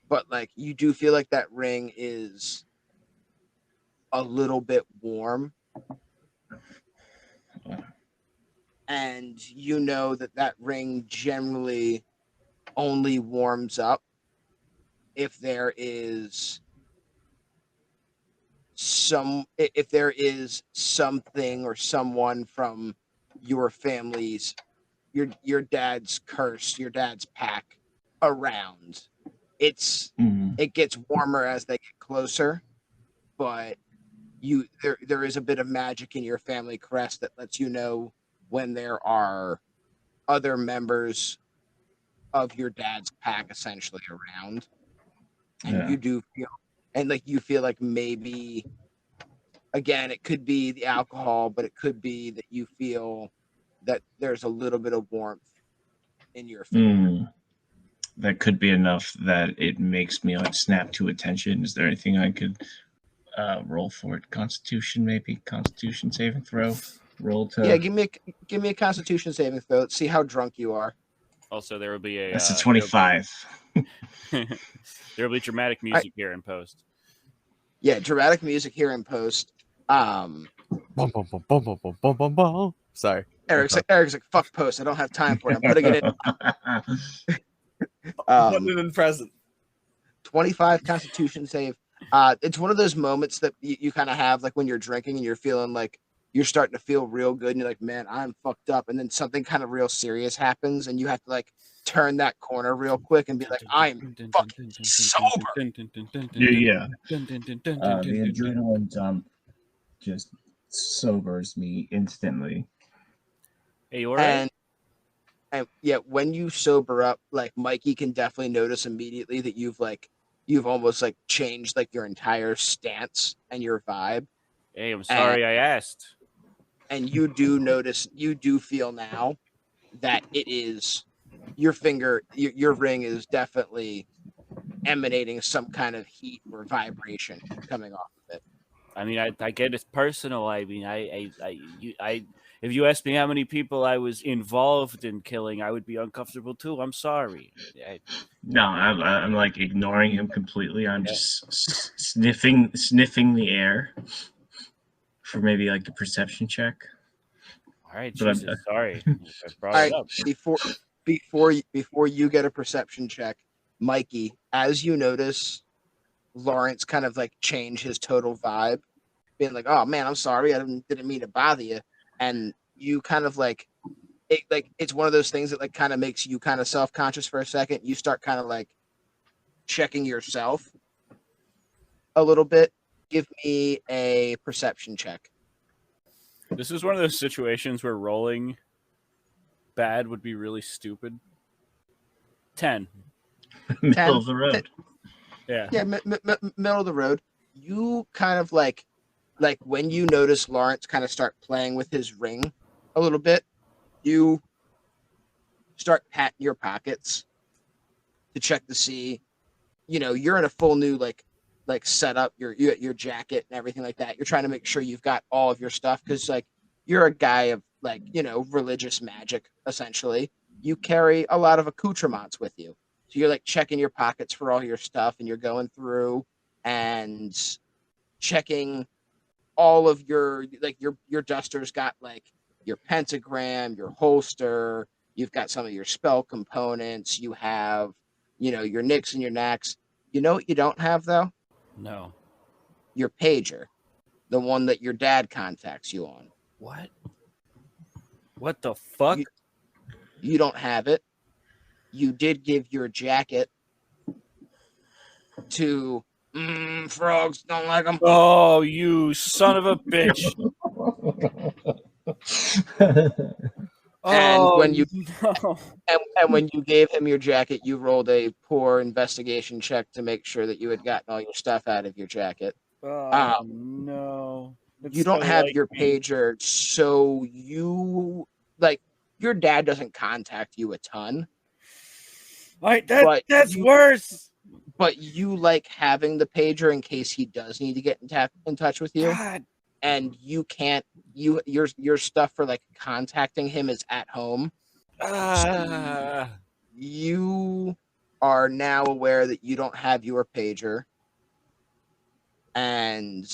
S1: but like you do feel like that ring is a little bit warm, and you know that ring generally only warms up if there is something or someone from your family's your dad's curse, your dad's pack around. It gets warmer as they get closer, but there is a bit of magic in your family crest that lets you know when there are other members of your dad's pack essentially around. And
S4: Yeah.
S1: you do feel, and like you feel like maybe again it could be the alcohol, but it could be that you feel that there's a little bit of warmth in your finger.
S4: That could be enough that it makes me like snap to attention. Is there anything I could roll for it? Constitution, maybe? Constitution saving throw? Roll to.
S1: Yeah, give me a Constitution saving throw. Let's see how drunk you are.
S2: Also, there will be a.
S4: That's a 25.
S2: There will be dramatic music here in post.
S1: Yeah, dramatic music here in post.
S3: Bum, bum, bum, bum, bum, bum, bum, bum, bum. Sorry.
S1: Eric's like, fuck post. I don't have time for it. I'm putting it in.
S3: Putting it in present.
S1: 25 Constitution save. It's one of those moments that you kind of have like when you're drinking and you're feeling like you're starting to feel real good and you're like, man, I'm fucked up. And then something kind of real serious happens and you have to like turn that corner real quick and be like, I'm fucking sober.
S4: Yeah. The adrenaline dump just sobers me instantly.
S2: Hey, you all right?
S1: And yeah, when you sober up, like Mikey can definitely notice immediately that you've almost like changed like your entire stance and your vibe.
S2: Hey, I'm sorry I asked.
S1: And you do feel now that it is your finger, your ring is definitely emanating some kind of heat or vibration coming off of it.
S2: I mean, I get it's personal. I mean, if you asked me how many people I was involved in killing, I would be uncomfortable too. I'm sorry.
S4: No, I'm like ignoring him completely. I'm just sniffing the air for maybe like a perception check.
S2: All right,
S4: But
S2: Jesus, sorry. I brought
S1: All
S2: it
S1: right,
S2: up.
S1: before you get a perception check, Mikey, as you notice Lawrence kind of like change his total vibe, being like, "Oh man, I'm sorry, I didn't mean to bother you," and you kind of like it's one of those things that like kind of makes you kind of self-conscious for a second. You start kind of like checking yourself a little bit. Give me a perception check.
S2: This is one of those situations where rolling bad would be really stupid. 10.
S4: Middle of the road.
S2: Yeah.
S1: Yeah, middle of the road. You kind of like when you notice Lawrence kind of start playing with his ring a little bit, you start patting your pockets to check to see, you're in a full new like setup, your jacket and everything like that. You're trying to make sure you've got all of your stuff because like you're a guy of like religious magic essentially. You carry a lot of accoutrements with you, so you're like checking your pockets for all your stuff, and you're going through and checking all of your like your duster's got like your pentagram, your holster. You've got some of your spell components. You have your nicks and your knacks. You know what you don't have though?
S2: No.
S1: Your pager, the one that your dad contacts you on.
S2: What? What the fuck?
S1: You don't have it. You did give your jacket to frogs. Don't like them.
S2: Oh, you son of a bitch!
S1: And
S2: Oh,
S1: when you
S2: no.
S1: and when you gave him your jacket, you rolled a poor investigation check to make sure that you had gotten all your stuff out of your jacket.
S2: Oh, no. It's
S1: You don't
S2: so
S1: have
S2: like
S1: your
S2: me.
S1: pager, so you like your dad doesn't contact you a ton.
S2: Right,
S1: but
S2: that's
S1: you-
S2: worse.
S1: But you like having the pager in case he does need to get in touch with you.
S2: God.
S1: And you can't your stuff for like contacting him is at home. You are now aware that you don't have your pager, and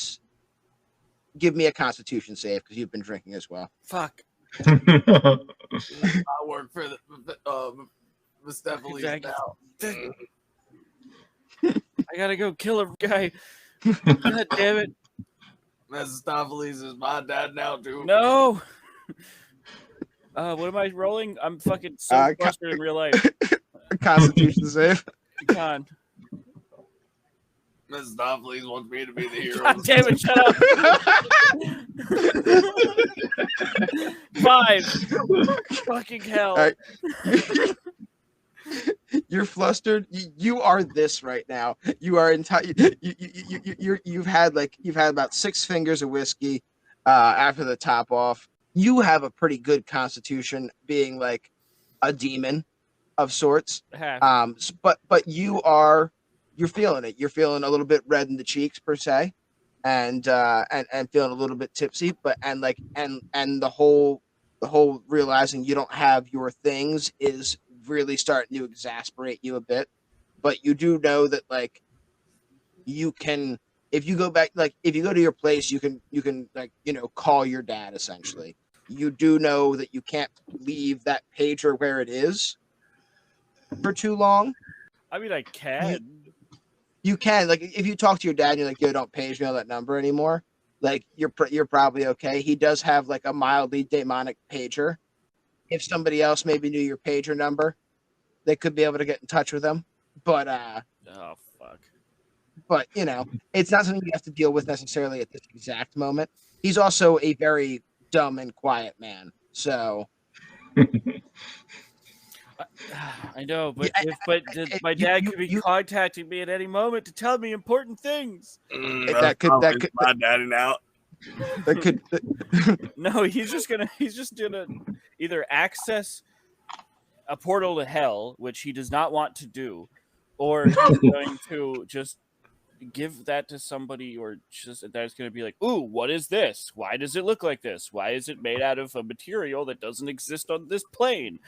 S1: give me a constitution save because you've been drinking as well.
S2: Fuck.
S3: I work for the Stephanie
S2: Exactly.
S3: now.
S2: I gotta go kill a guy. God damn it.
S3: Mephistopheles is my dad now too.
S2: No. What am I rolling? I'm fucking so frustrated in real life.
S1: Constitution save.
S2: Con.
S3: Mephistopheles wants me to be the hero.
S2: God damn it, shut up. 5. Fucking hell.
S1: All right. You're flustered. You are this right now. You are entire. You've had about 6 fingers of whiskey after the top off. You have a pretty good constitution, being like a demon of sorts. But you're feeling it. You're feeling a little bit red in the cheeks per se, and feeling a little bit tipsy. But and the whole realizing you don't have your things is really starting to exasperate you a bit. But you do know that like you can, if you go back, like if you go to your place, you can like call your dad essentially. You do know that you can't leave that pager where it is for too long.
S2: I mean, I can.
S1: You can, like, if you talk to your dad and you're like, yo, don't page me on that number anymore, like you're probably okay. He does have like a mildly demonic pager. If somebody else maybe knew your pager number, they could be able to get in touch with them. But
S2: Oh fuck.
S1: But it's not something you have to deal with necessarily at this exact moment. He's also a very dumb and quiet man. So
S2: I know, but my dad could be contacting me at any moment to tell me important things.
S1: that could
S3: my daddy now.
S1: that could
S2: No, he's just gonna either access a portal to hell, which he does not want to do, or he's going to just give that to somebody, or just that's going to be like, ooh, what is this? Why does it look like this? Why is it made out of a material that doesn't exist on this plane?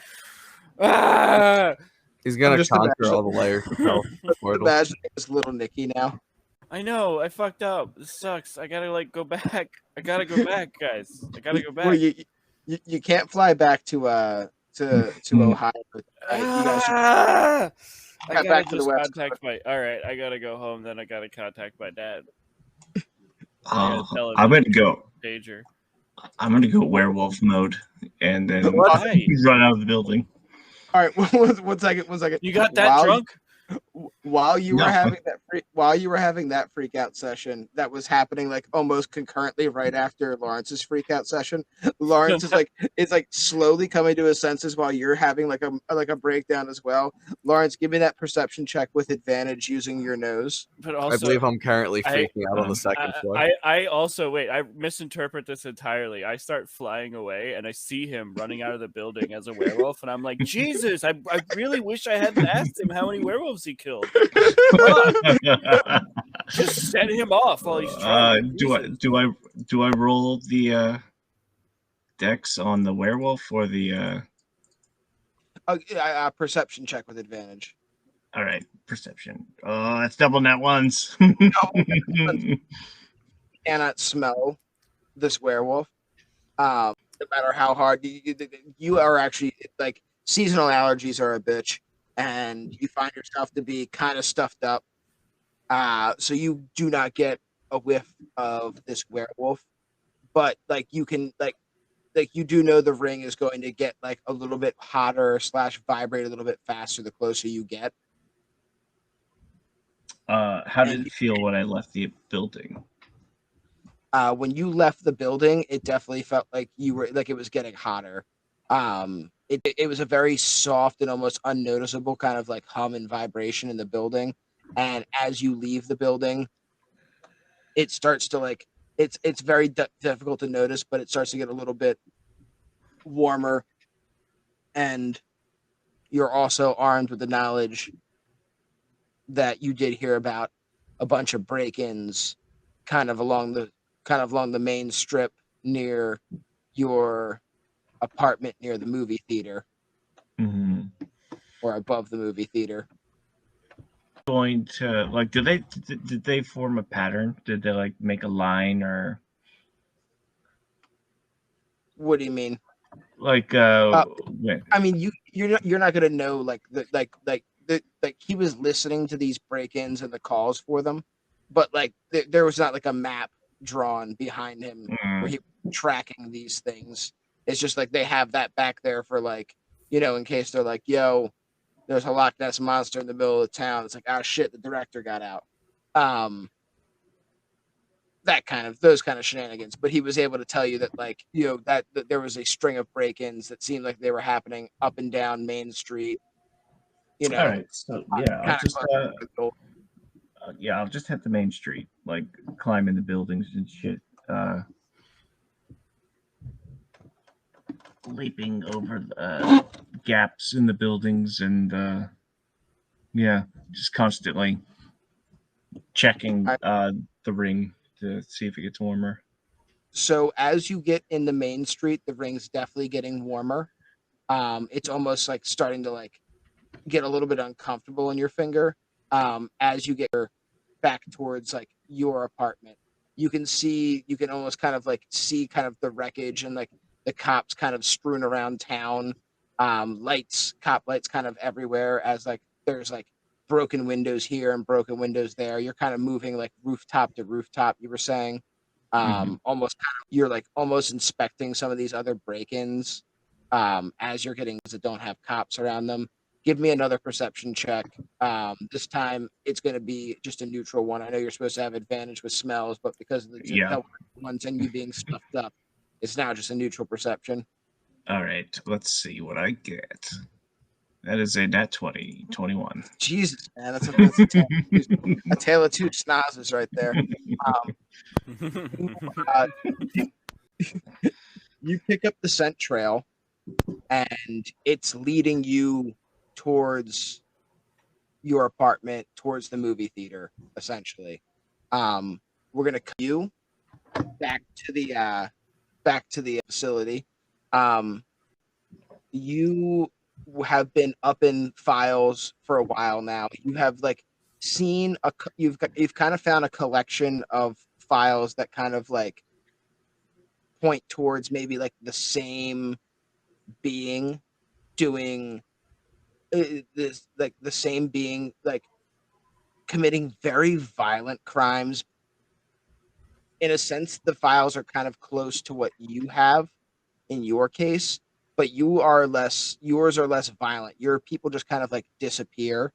S3: He's gonna
S1: just
S3: conquer
S1: imagining-
S3: all the layers of hell. Portal.
S1: imagine it's little Nicky now.
S2: I know, I fucked up. This sucks. I gotta like go back. I gotta go back, guys. I gotta go back.
S1: Well, you can't fly back to to Ohio. You guys should
S2: I
S1: got
S2: gotta
S1: back to the
S2: just
S1: West
S2: contact my. All right, I gotta go home. Then I gotta contact my dad.
S4: Oh,
S2: tell him
S4: I'm
S2: that
S4: gonna go.
S2: Pager.
S4: I'm gonna go werewolf mode, and then
S2: Why?
S4: run out of the building.
S1: All right, one second.
S2: You got that drunk?
S1: While you were
S4: No.
S1: having that freak out session that was happening like almost concurrently right after Lawrence's freak out session, Lawrence is like slowly coming to his senses while you're having like a breakdown as well. Lawrence, give me that perception check with advantage using your nose.
S2: But also,
S3: I believe I'm currently freaking out on the second floor.
S2: I also wait. I misinterpret this entirely. I start flying away, and I see him running out of the building as a werewolf, and I'm like, Jesus! I really wish I hadn't asked him how many werewolves he killed. Just set him off while he's drunk.
S4: Do I roll the dex on the werewolf or the?
S1: Perception check with advantage.
S4: All right, perception. Oh, that's double net ones.
S1: Cannot smell this werewolf. No matter how hard you are, actually like seasonal allergies are a bitch, and you find yourself to be kind of stuffed up. So you do not get a whiff of this werewolf, but like you can like you do know the ring is going to get like a little bit hotter / vibrate a little bit faster the closer you get.
S4: How did it feel when I left the building?
S1: When you left the building, it definitely felt like you were like it was getting hotter. It was a very soft and almost unnoticeable kind of like hum and vibration in the building. And as you leave the building, it starts to like it's very difficult to notice, but it starts to get a little bit warmer. And you're also armed with the knowledge that you did hear about a bunch of break-ins kind of along the main strip near your apartment near the movie theater.
S4: Mm-hmm.
S1: Or above the movie theater.
S4: Going to like did they form a pattern? Did they like make a line or
S1: What do you mean?
S4: Like
S1: I mean you're not gonna know like he was listening to these break-ins and the calls for them, but like there was not like a map drawn behind him where he was tracking these things. It's just like they have that back there for like, in case they're like, yo, there's a Loch Ness monster in the middle of the town. It's like, oh shit, the director got out. Those kind of shenanigans. But he was able to tell you that like, that there was a string of break-ins that seemed like they were happening up and down Main Street.
S4: All right, so I'll just hit the main street, like climbing the buildings and shit. Leaping over the gaps in the buildings and just constantly checking the ring to see if it gets warmer.
S1: So as you get in the main street, the ring's definitely getting warmer. It's almost like starting to like get a little bit uncomfortable in your finger. As you get back towards like your apartment, you can almost kind of like see kind of the wreckage and like the cops kind of strewn around town. Cop lights kind of everywhere as like there's like broken windows here and broken windows there. You're kind of moving like rooftop to rooftop, you were saying. You're like almost inspecting some of these other break-ins as you're getting that don't have cops around them. Give me another perception check. This time it's going to be just a neutral one. I know you're supposed to have advantage with smells, but because of the ones and you being stuffed up, it's now just a neutral perception.
S4: All right, let's see what I get. That is a nat 20, 21.
S1: Jesus, man, that's a tale of two snozzes right there. You pick up the scent trail, and it's leading you towards your apartment, towards the movie theater, essentially. We're gonna cut you back to the facility. You have been up in files for a while now. You have like seen you've kind of found a collection of files that kind of like point towards maybe like the same being doing this, like the same being, like committing very violent crimes. In a sense, the files are kind of close to what you have in your case, but yours are less violent. Your people just kind of like disappear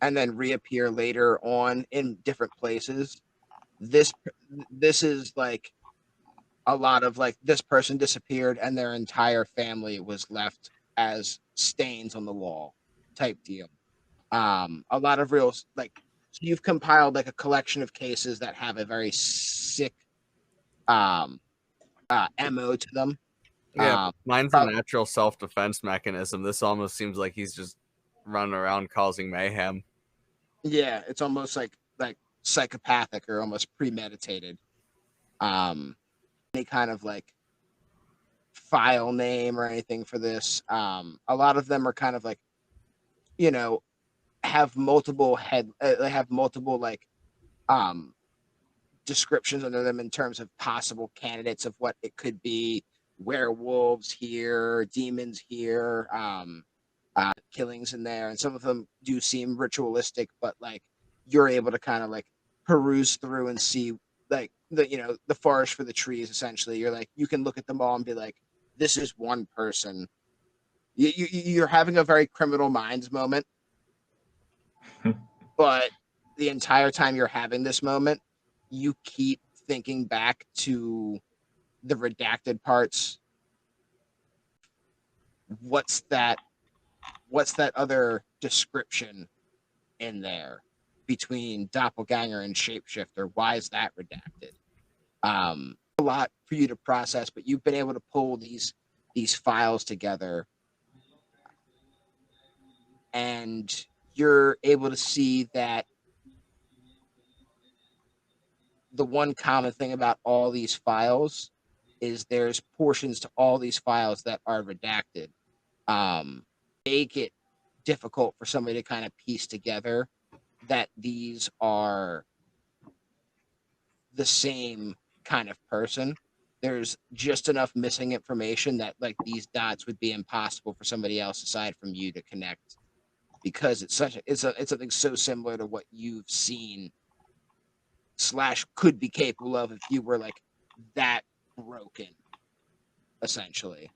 S1: and then reappear later on in different places. This this is like a lot of like this person disappeared and their entire family was left as stains on the wall type deal. A lot of real like, so you've compiled like a collection of cases that have a very sick um MO to them.
S3: Yeah, mine's a
S1: prob-
S3: natural self-defense mechanism. This almost seems like he's just running around causing mayhem.
S1: yeah, it's almost like psychopathic or almost premeditated. Any kind of like file name or anything for this. A lot of them are kind of like, you know, have multiple they have multiple like um descriptions under them in terms of possible candidates of what it could be. Werewolves here, demons here, killings in there, and some of them do seem ritualistic, but like you're able to kind of like peruse through and see like the forest for the trees. Essentially, you're like you can look at them all and be like, this is one person. You're having a very Criminal Minds moment, but the entire time you're having this moment, you keep thinking back to the redacted parts. What's that other description in there between doppelganger and shapeshifter? Why is that redacted? A lot for you to process, but you've been able to pull these files together, and you're able to see that the one common thing about all these files is there's portions to all these files that are redacted. Make it difficult for somebody to kind of piece together that these are the same kind of person. There's just enough missing information that like these dots would be impossible for somebody else aside from you to connect, because it's something so similar to what you've seen / could be capable of if you were like that broken, essentially.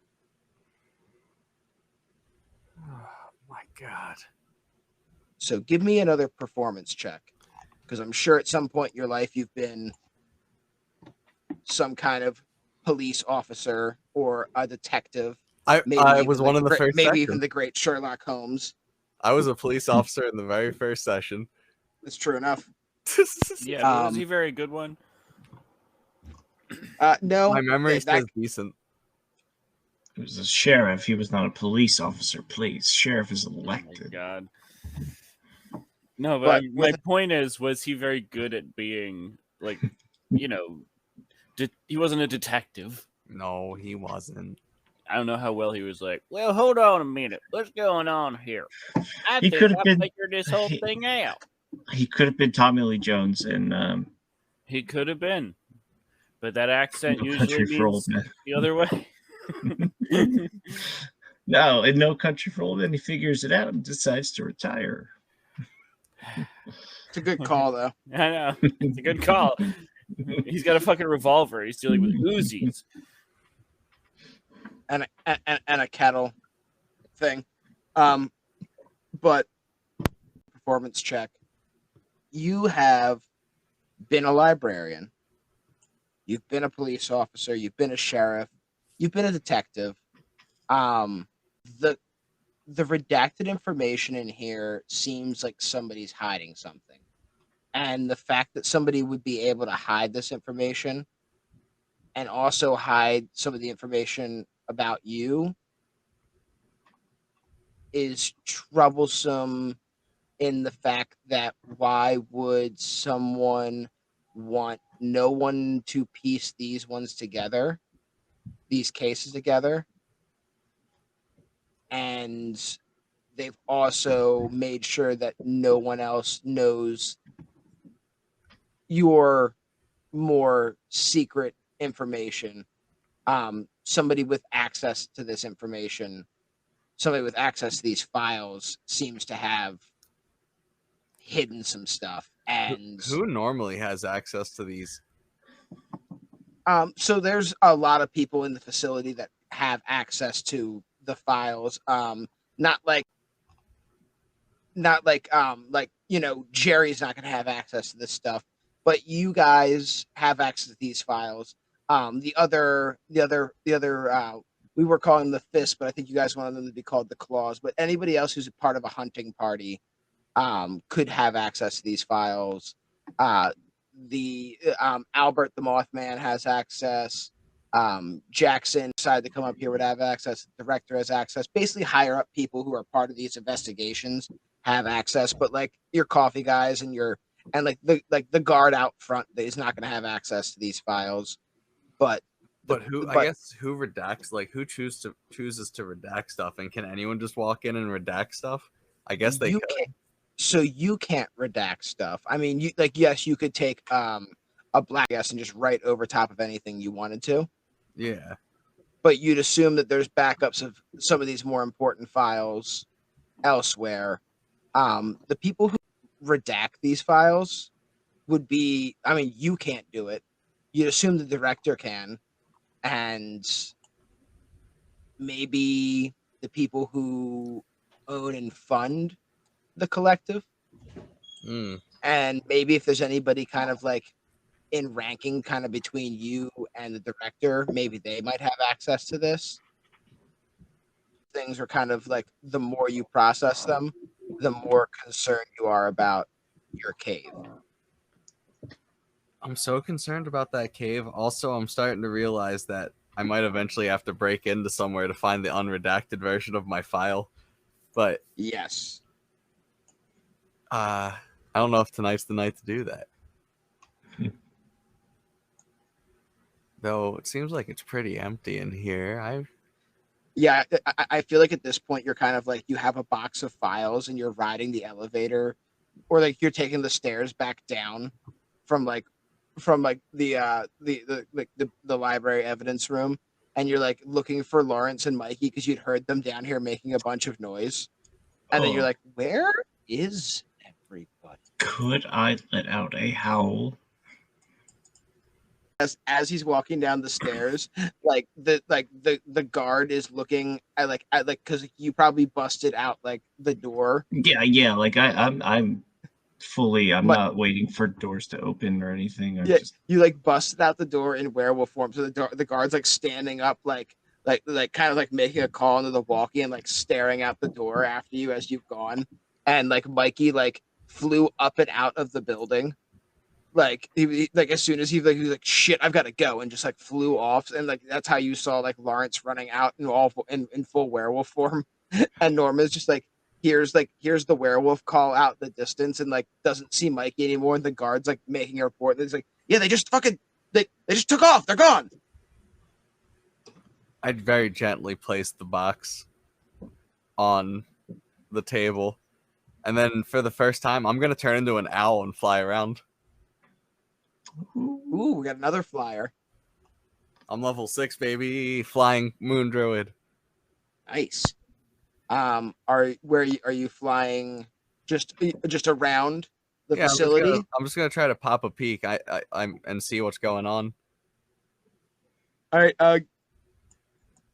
S3: Oh my god.
S1: So give me another performance check, because I'm sure at some point in your life you've been some kind of police officer or a detective.
S3: I was one of the first
S1: maybe
S3: session.
S1: even the great Sherlock Holmes.
S3: I was a police officer in the very first session.
S1: That's true enough.
S2: Yeah, but was he a very good one?
S1: No,
S3: My memory
S1: that-
S3: says decent.
S4: He was a sheriff. He was not a police officer, please. Sheriff is
S2: Oh my
S4: elected.
S2: god. No,
S1: But
S2: my point is, was he very good at being like, you know, he wasn't a detective.
S3: No, he wasn't.
S2: I don't know how well he was like, well, hold on a minute. What's going on here? I
S4: He
S2: think
S4: could have
S2: I
S4: been-
S2: figured this whole thing out.
S4: He could have been Tommy Lee Jones in
S2: He could have been. But that accent
S4: No
S2: usually
S4: Country for
S2: means
S4: Old Men.
S2: the other way.
S4: No, in No Country for Old Men, he figures it out and decides to retire.
S1: it's a good call though.
S2: I know. It's a good call. He's got a fucking revolver. He's dealing with Uzis.
S1: and a kettle thing. But performance check. You have been a librarian. You've been a police officer. You've been a sheriff. You've been a detective. The redacted information in here seems like somebody's hiding something. And the fact that somebody would be able to hide this information and also hide some of the information about you is troublesome, in the fact that why would someone want no one to piece these cases together? And they've also made sure that no one else knows your more secret information. Somebody with access to this information somebody with access to these files seems to have hidden some stuff. And
S3: Who normally has access to these?
S1: so there's a lot of people in the facility that have access to the files. Not like Jerry's not going to have access to this stuff, but you guys have access to these files. The other we were calling them the fist, but I think you guys wanted them to be called the claws. But anybody else who's a part of a hunting party could have access to these files. The Albert the Mothman has access. Jackson decided to come up here would have access. The director has access. Basically, higher up people who are part of these investigations have access. But like your coffee guys and the guard out front is not going to have access to these files. But
S3: I guess who redacts? Like who chooses to redact stuff? And can anyone just walk in and redact stuff? I guess they could.
S1: So you can't redact stuff. I mean, yes, you could take a black guess and just write over top of anything you wanted to.
S3: Yeah.
S1: But you'd assume that there's backups of some of these more important files elsewhere. The people who redact these files would be, I mean, you can't do it. You'd assume the director can, and maybe the people who own and fund the collective. And maybe if there's anybody kind of like in ranking kind of between you and the director, maybe they might have access to this. Things are kind of like, the more you process them, the more concerned you are about your cave.
S3: I'm so concerned about that cave. Also, I'm starting to realize that I might eventually have to break into somewhere to find the unredacted version of my file. But
S1: yes,
S3: I don't know if tonight's the night to do that. Though it seems like it's pretty empty in here.
S1: I feel like at this point you're kind of like, you have a box of files and you're riding the elevator, or like you're taking the stairs back down from the library evidence room, and you're like looking for Lawrence and Mikey because you'd heard them down here making a bunch of noise, and then you're like, where is everybody?
S4: Could I let out a howl?
S1: As he's walking down the stairs, the guard is looking at because you probably busted out like the door.
S4: Yeah. Like I'm fully. I'm not waiting for doors to open or anything.
S1: You like busted out the door in werewolf form, so the guard's like standing up, like kind of like making a call into the walkie and like staring out the door after you as you've gone. And like Mikey like flew up and out of the building. Like he as soon as he was like, shit, I've got to go, and just like flew off. And like that's how you saw like Lawrence running out in full werewolf form. And Norma's just like here's the werewolf call out in the distance, and like doesn't see Mikey anymore. And the guard's like making a report. And it's like, yeah, they just took off. They're gone.
S3: I'd very gently place the box on the table, and then for the first time, I'm gonna turn into an owl and fly around.
S1: Ooh, we got another flyer.
S3: I'm level 6, baby. Flying moon druid.
S1: Nice. Are you flying just around the facility?
S3: I'm just gonna try to pop a peek. I'm and see what's going on.
S1: All right.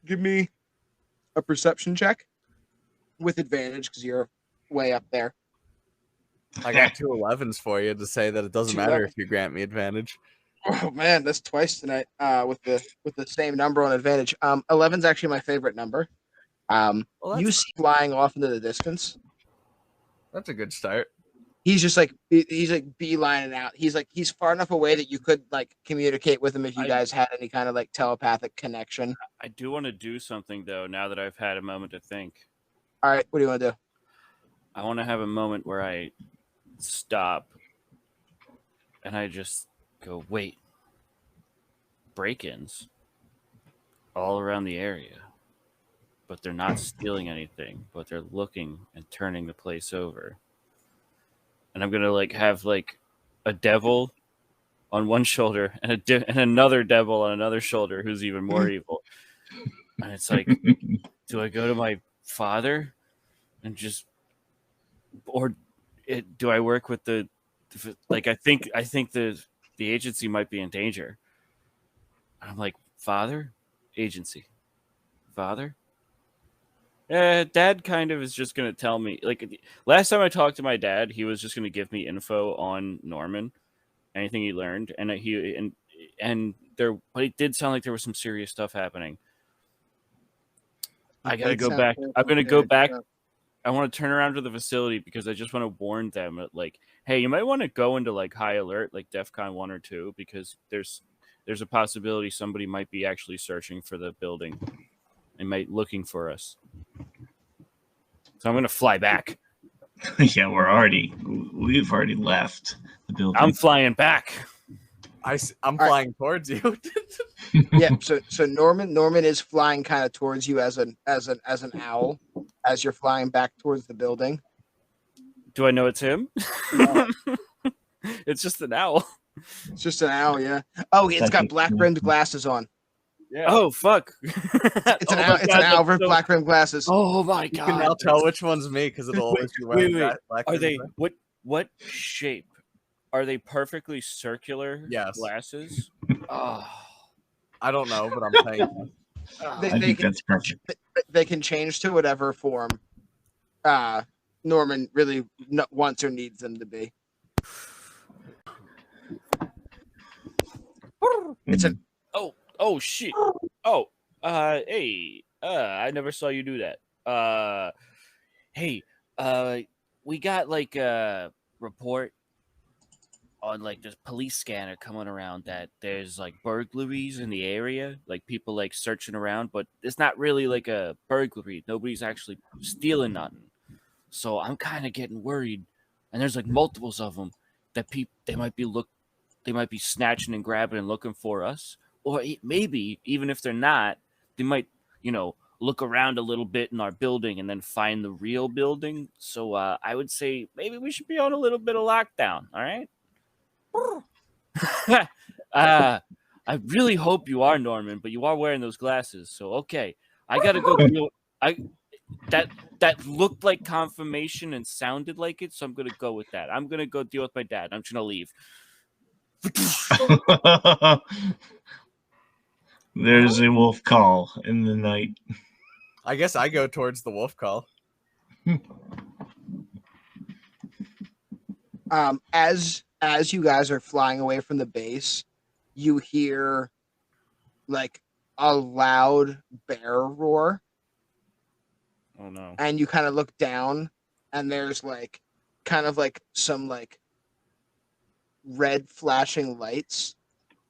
S1: Give me a perception check with advantage because you're way up there.
S3: I got 2 11s for you to say that it doesn't matter if you grant me advantage.
S1: Oh man, that's twice tonight. With the same number on advantage. 11's actually my favorite number. You see flying off into the distance.
S3: That's a good start.
S1: He's just like beelining out. He's far enough away that you could like communicate with him if you guys had any kind of like telepathic connection.
S2: I do want to do something though. Now that I've had a moment to think.
S1: All right, what do you want to do?
S2: I want to have a moment where I stop and I just go, wait, break-ins all around the area, but they're not stealing anything, but they're looking and turning the place over. And I'm gonna like have like a devil on one shoulder and another devil on another shoulder who's even more evil. And it's like, do I go to my father, and just, or do I work with the like? I think the agency might be in danger. I'm like, father, agency, father. Dad kind of is just gonna tell me. Like last time I talked to my dad, he was just gonna give me info on Norman, anything he learned, and there, but it did sound like there was some serious stuff happening. I gotta go back. I'm gonna go back. I want to turn around to the facility because I just want to warn them that, like, hey, you might want to go into like high alert, like DEFCON 1 or 2, because there's a possibility somebody might be actually searching for the building and might looking for us. So I'm gonna fly back.
S4: Yeah, we've already left the building.
S2: I'm flying back.
S3: I'm flying towards you.
S1: Yeah, so Norman is flying kind of towards you as an owl as you're flying back towards the building.
S2: Do I know it's him? It's just an owl.
S1: It's just an owl, yeah. Oh, it's got black rimmed glasses on.
S2: Yeah. Oh fuck!
S1: It's an owl. It's an owl with black rimmed glasses.
S2: Oh my god!
S3: You can now tell which one's me because it'll always be wearing black.
S2: Are they what shape? Are they perfectly circular glasses? Oh.
S3: I don't know, but I'm saying
S4: I think that's perfect.
S1: They can change to whatever form Norman really wants or needs them to be. It's an
S2: oh shit. Oh, hey, I never saw you do that. Hey, we got like a report on like this police scanner coming around that there's like burglaries in the area, like people like searching around, but it's not really like a burglary. Nobody's actually stealing nothing. So I'm kind of getting worried, and there's like multiples of them that they might be snatching and grabbing and looking for us, or maybe even if they're not, they might look around a little bit in our building and then find the real building. So I would say maybe we should be on a little bit of lockdown. All right. I really hope you are, Norman, but you are wearing those glasses. So okay, I gotta go. That looked like confirmation and sounded like it, so I'm gonna go with that. I'm gonna go deal with my dad. I'm just gonna leave.
S4: There's a wolf call in the night.
S3: I guess I go towards the wolf call.
S1: As you guys are flying away from the base, you hear like a loud bear roar.
S2: Oh no.
S1: And you kind of look down and there's like kind of like some like red flashing lights,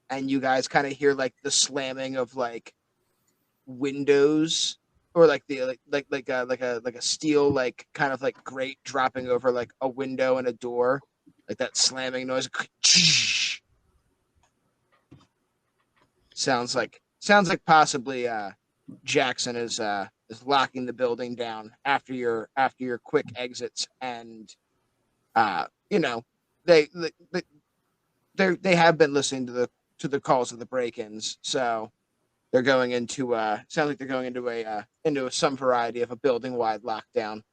S1: and you guys kind of hear like the slamming of like windows, or like the like a steel like kind of like grate dropping over like a window and a door, like that slamming noise. Sounds like possibly Jackson is locking the building down after your quick exits, and they have been listening to the calls of the break-ins, so they're going into sounds like they're going into some variety of a building-wide lockdown.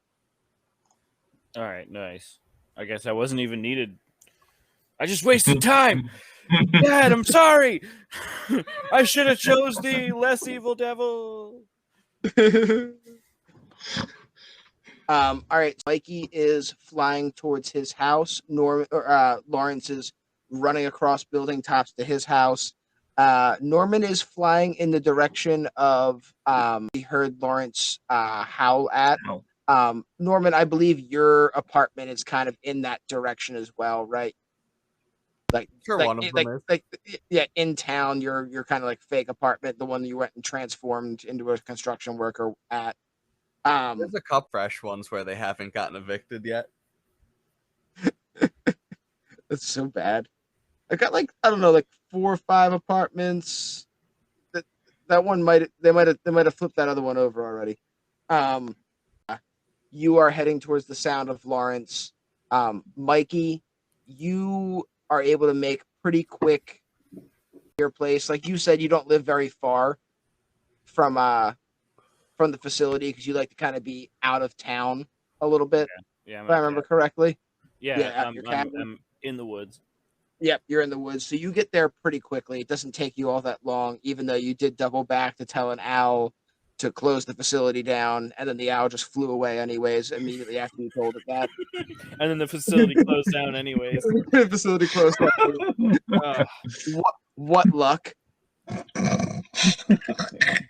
S2: All right, nice. I guess I wasn't even needed. I just wasted time. Dad, I'm sorry. I should have chose the less evil devil.
S1: All right, Mikey is flying towards his house. Lawrence is running across building tops to his house. Norman is flying in the direction of he heard Lawrence howl at. Norman, I believe your apartment is kind of in that direction as well, right? Like,
S3: sure,
S1: like,
S3: one of them is.
S1: like, yeah, in town, your kind of like fake apartment, the one that you went and transformed into a construction worker at.
S3: There's a couple fresh ones where they haven't gotten evicted yet.
S1: That's so bad. I got like, I don't know, like 4 or 5 apartments. That one they might have flipped that other one over already. You are heading towards the sound of Lawrence. Mikey, you are able to make pretty quick your place. Like you said, you don't live very far from from the facility because you like to kind of be out of town a little bit.
S2: Yeah,
S1: If I remember correctly.
S2: Yeah,
S1: at your cabin.
S2: I'm in the woods.
S1: Yep, you're in the woods, so you get there pretty quickly. It doesn't take you all that long, even though you did double back to tell an owl to close the facility down, and then the owl just flew away anyways immediately after you told it that.
S2: And then the facility closed down anyways.
S1: The facility closed down. What luck?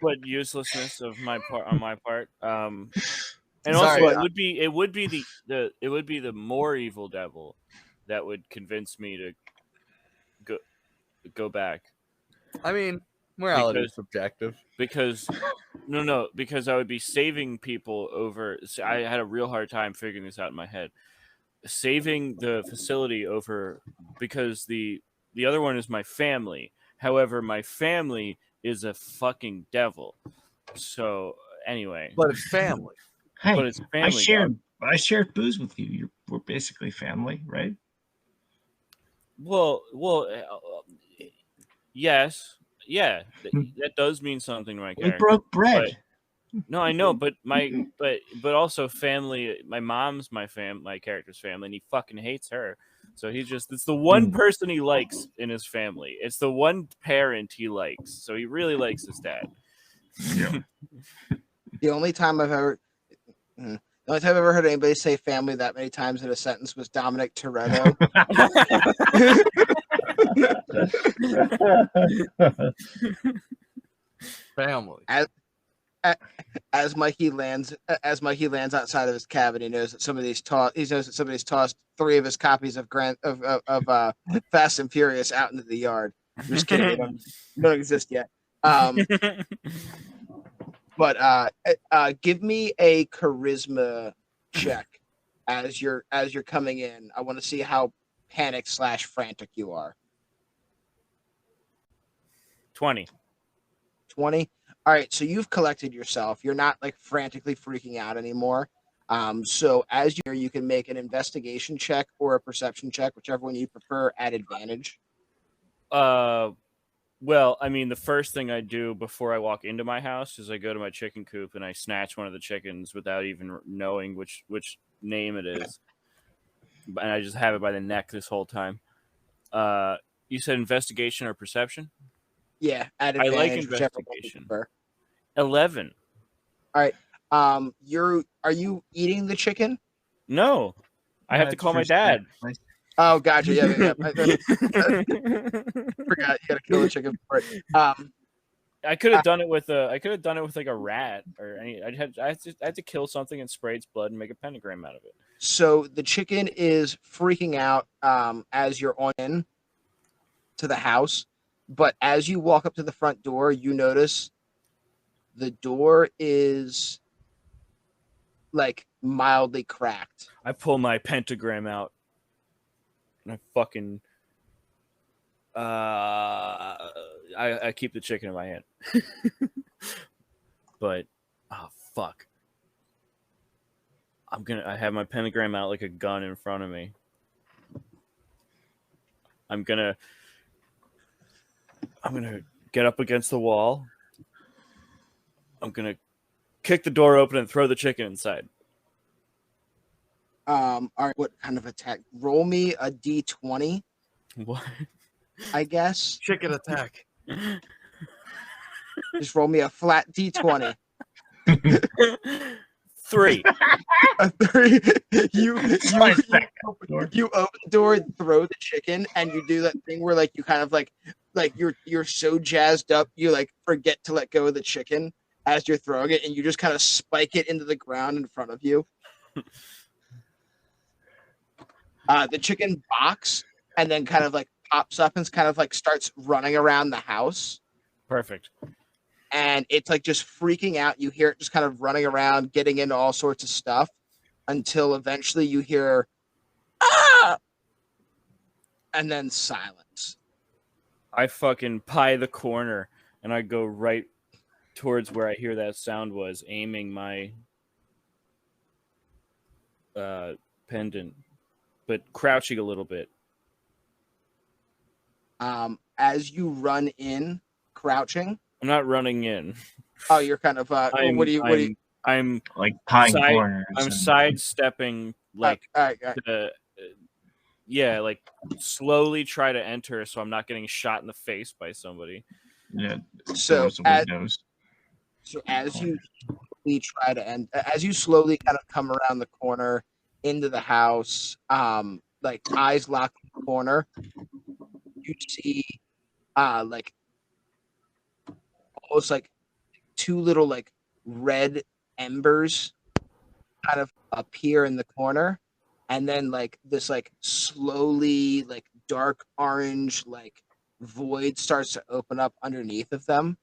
S2: But uselessness of my part on my part. And
S3: Sorry,
S2: also it would be the more evil devil that would convince me to go back.
S3: I mean, morality is subjective.
S2: Because because I would be saving people over. I had a real hard time figuring this out in my head. Saving the facility over because the other one is my family. However, my family is a fucking devil. So anyway,
S3: But it's family.
S4: Hey,
S2: but it's family.
S4: I shared booze with you. We're basically family, right?
S2: Well, yes, yeah, that does mean something to my
S4: We
S2: character.
S4: broke bread.
S2: No, I know, but but also family. My mom's my character's family, and he fucking hates her. So it's the one person he likes in his family. It's the one parent he likes. So he really likes his dad.
S4: Yeah.
S1: The only time I've ever heard anybody say family that many times in a sentence was Dominic Toretto.
S3: Family.
S1: As Mikey lands outside of his cabin, he knows that somebody's tossed 3 of his copies of Fast and Furious out into the yard. I'm just kidding, they don't exist yet. But give me a charisma check as you're coming in. I want to see how panicked/frantic you are.
S2: 20.
S1: 20. All right, so you've collected yourself. You're not like frantically freaking out anymore. So as you can make an investigation check or a perception check, whichever one you prefer, at advantage.
S2: Well, I mean, the first thing I do before I walk into my house is I go to my chicken coop and I snatch one of the chickens without even knowing which name it is, and I just have it by the neck this whole time. You said investigation or perception?
S1: Yeah, at
S2: I
S1: advantage.
S2: like
S1: whichever one you
S2: investigation.
S1: prefer.
S2: 11.
S1: All right. Are you eating the chicken?
S2: No, I have to call my dad.
S1: Oh, gotcha. Yeah. I forgot you gotta kill the chicken for it.
S2: I could have done it with like a rat or any. I had to kill something and spray its blood and make a pentagram out of it.
S1: So the chicken is freaking out as you're on in to the house, but as you walk up to the front door, you notice the door is like mildly cracked.
S2: I pull my pentagram out and I fucking I keep the chicken in my hand. But oh fuck. I have my pentagram out like a gun in front of me. I'm gonna get up against the wall. I'm gonna kick the door open and throw the chicken inside.
S1: All right, what kind of attack? Roll me a d20,
S2: What?
S1: I guess.
S3: Chicken attack.
S1: Just roll me a flat d20.
S2: 3.
S1: A 3. You open the door, throw the chicken, and you do that thing where like you kind of like you're so jazzed up you like forget to let go of the chicken as you're throwing it, and you just kind of spike it into the ground in front of you. The chicken box and then kind of like pops up and kind of like starts running around the house.
S2: Perfect.
S1: And it's like just freaking out. You hear it just kind of running around, getting into all sorts of stuff until eventually you hear, ah! And then silence.
S2: I fucking pie the corner and I go right towards where I hear that sound was, aiming my pendant, but crouching a little bit.
S1: As you run in, crouching.
S2: I'm not running in.
S1: Oh, you're kind of what do you?
S2: I'm
S4: Like Pine
S2: side-
S4: Corners.
S2: I'm
S4: and-
S2: sidestepping like
S1: Alright.
S2: like slowly try to enter so I'm not getting shot in the face by somebody.
S4: Yeah,
S1: So
S4: doors and windows.
S1: as you try to end, as you slowly kind of come around the corner into the house, like eyes locked in the corner, you see like almost like two little like red embers kind of appear in the corner, and then like this like slowly like dark orange like void starts to open up underneath of them,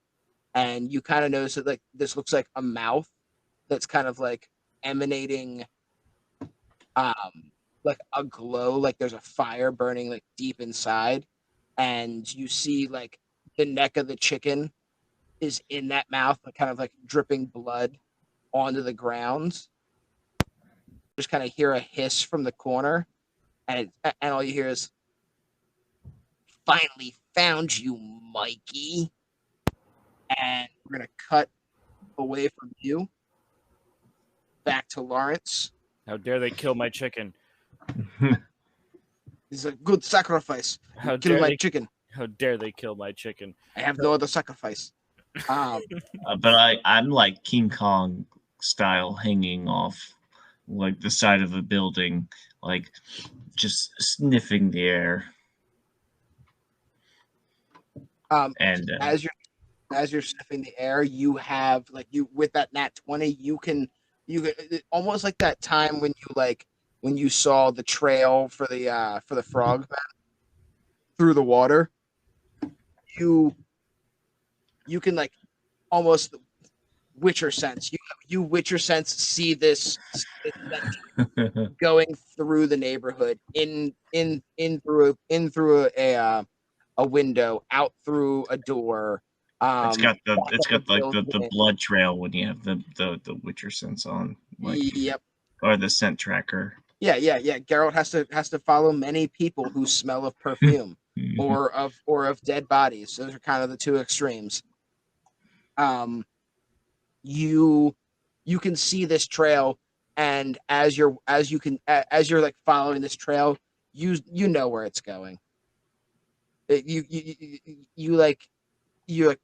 S1: and you kind of notice that like this looks like a mouth that's kind of like emanating like a glow, like there's a fire burning like deep inside, and you see like the neck of the chicken is in that mouth, like kind of like dripping blood onto the ground. Just kind of hear a hiss from the corner, and all you hear is, "Finally found you, Mikey." And we're gonna cut away from you back to Lawrence.
S2: How dare they kill my chicken?
S1: This is a good sacrifice.
S2: How
S1: Kill
S2: dare
S1: my
S2: they
S1: chicken.
S2: How dare they kill my chicken?
S1: I have no other sacrifice.
S4: But I'm like King Kong style, hanging off like the side of a building, like just sniffing the air. And
S1: As you're sniffing the air, you have like you with that nat 20, you can almost like that time when you saw the trail for the frog man through the water. You can like almost Witcher sense. You Witcher sense see this going through the neighborhood in through a window, out through a door.
S4: it's got like the
S1: building.
S4: blood trail when you have the Witcher sense on, like,
S1: Yep.
S4: or the scent tracker.
S1: Yeah. Geralt has to follow many people who smell of perfume or of dead bodies. Those are kind of the two extremes. You can see this trail, and as you're like following this trail, you know where it's going. You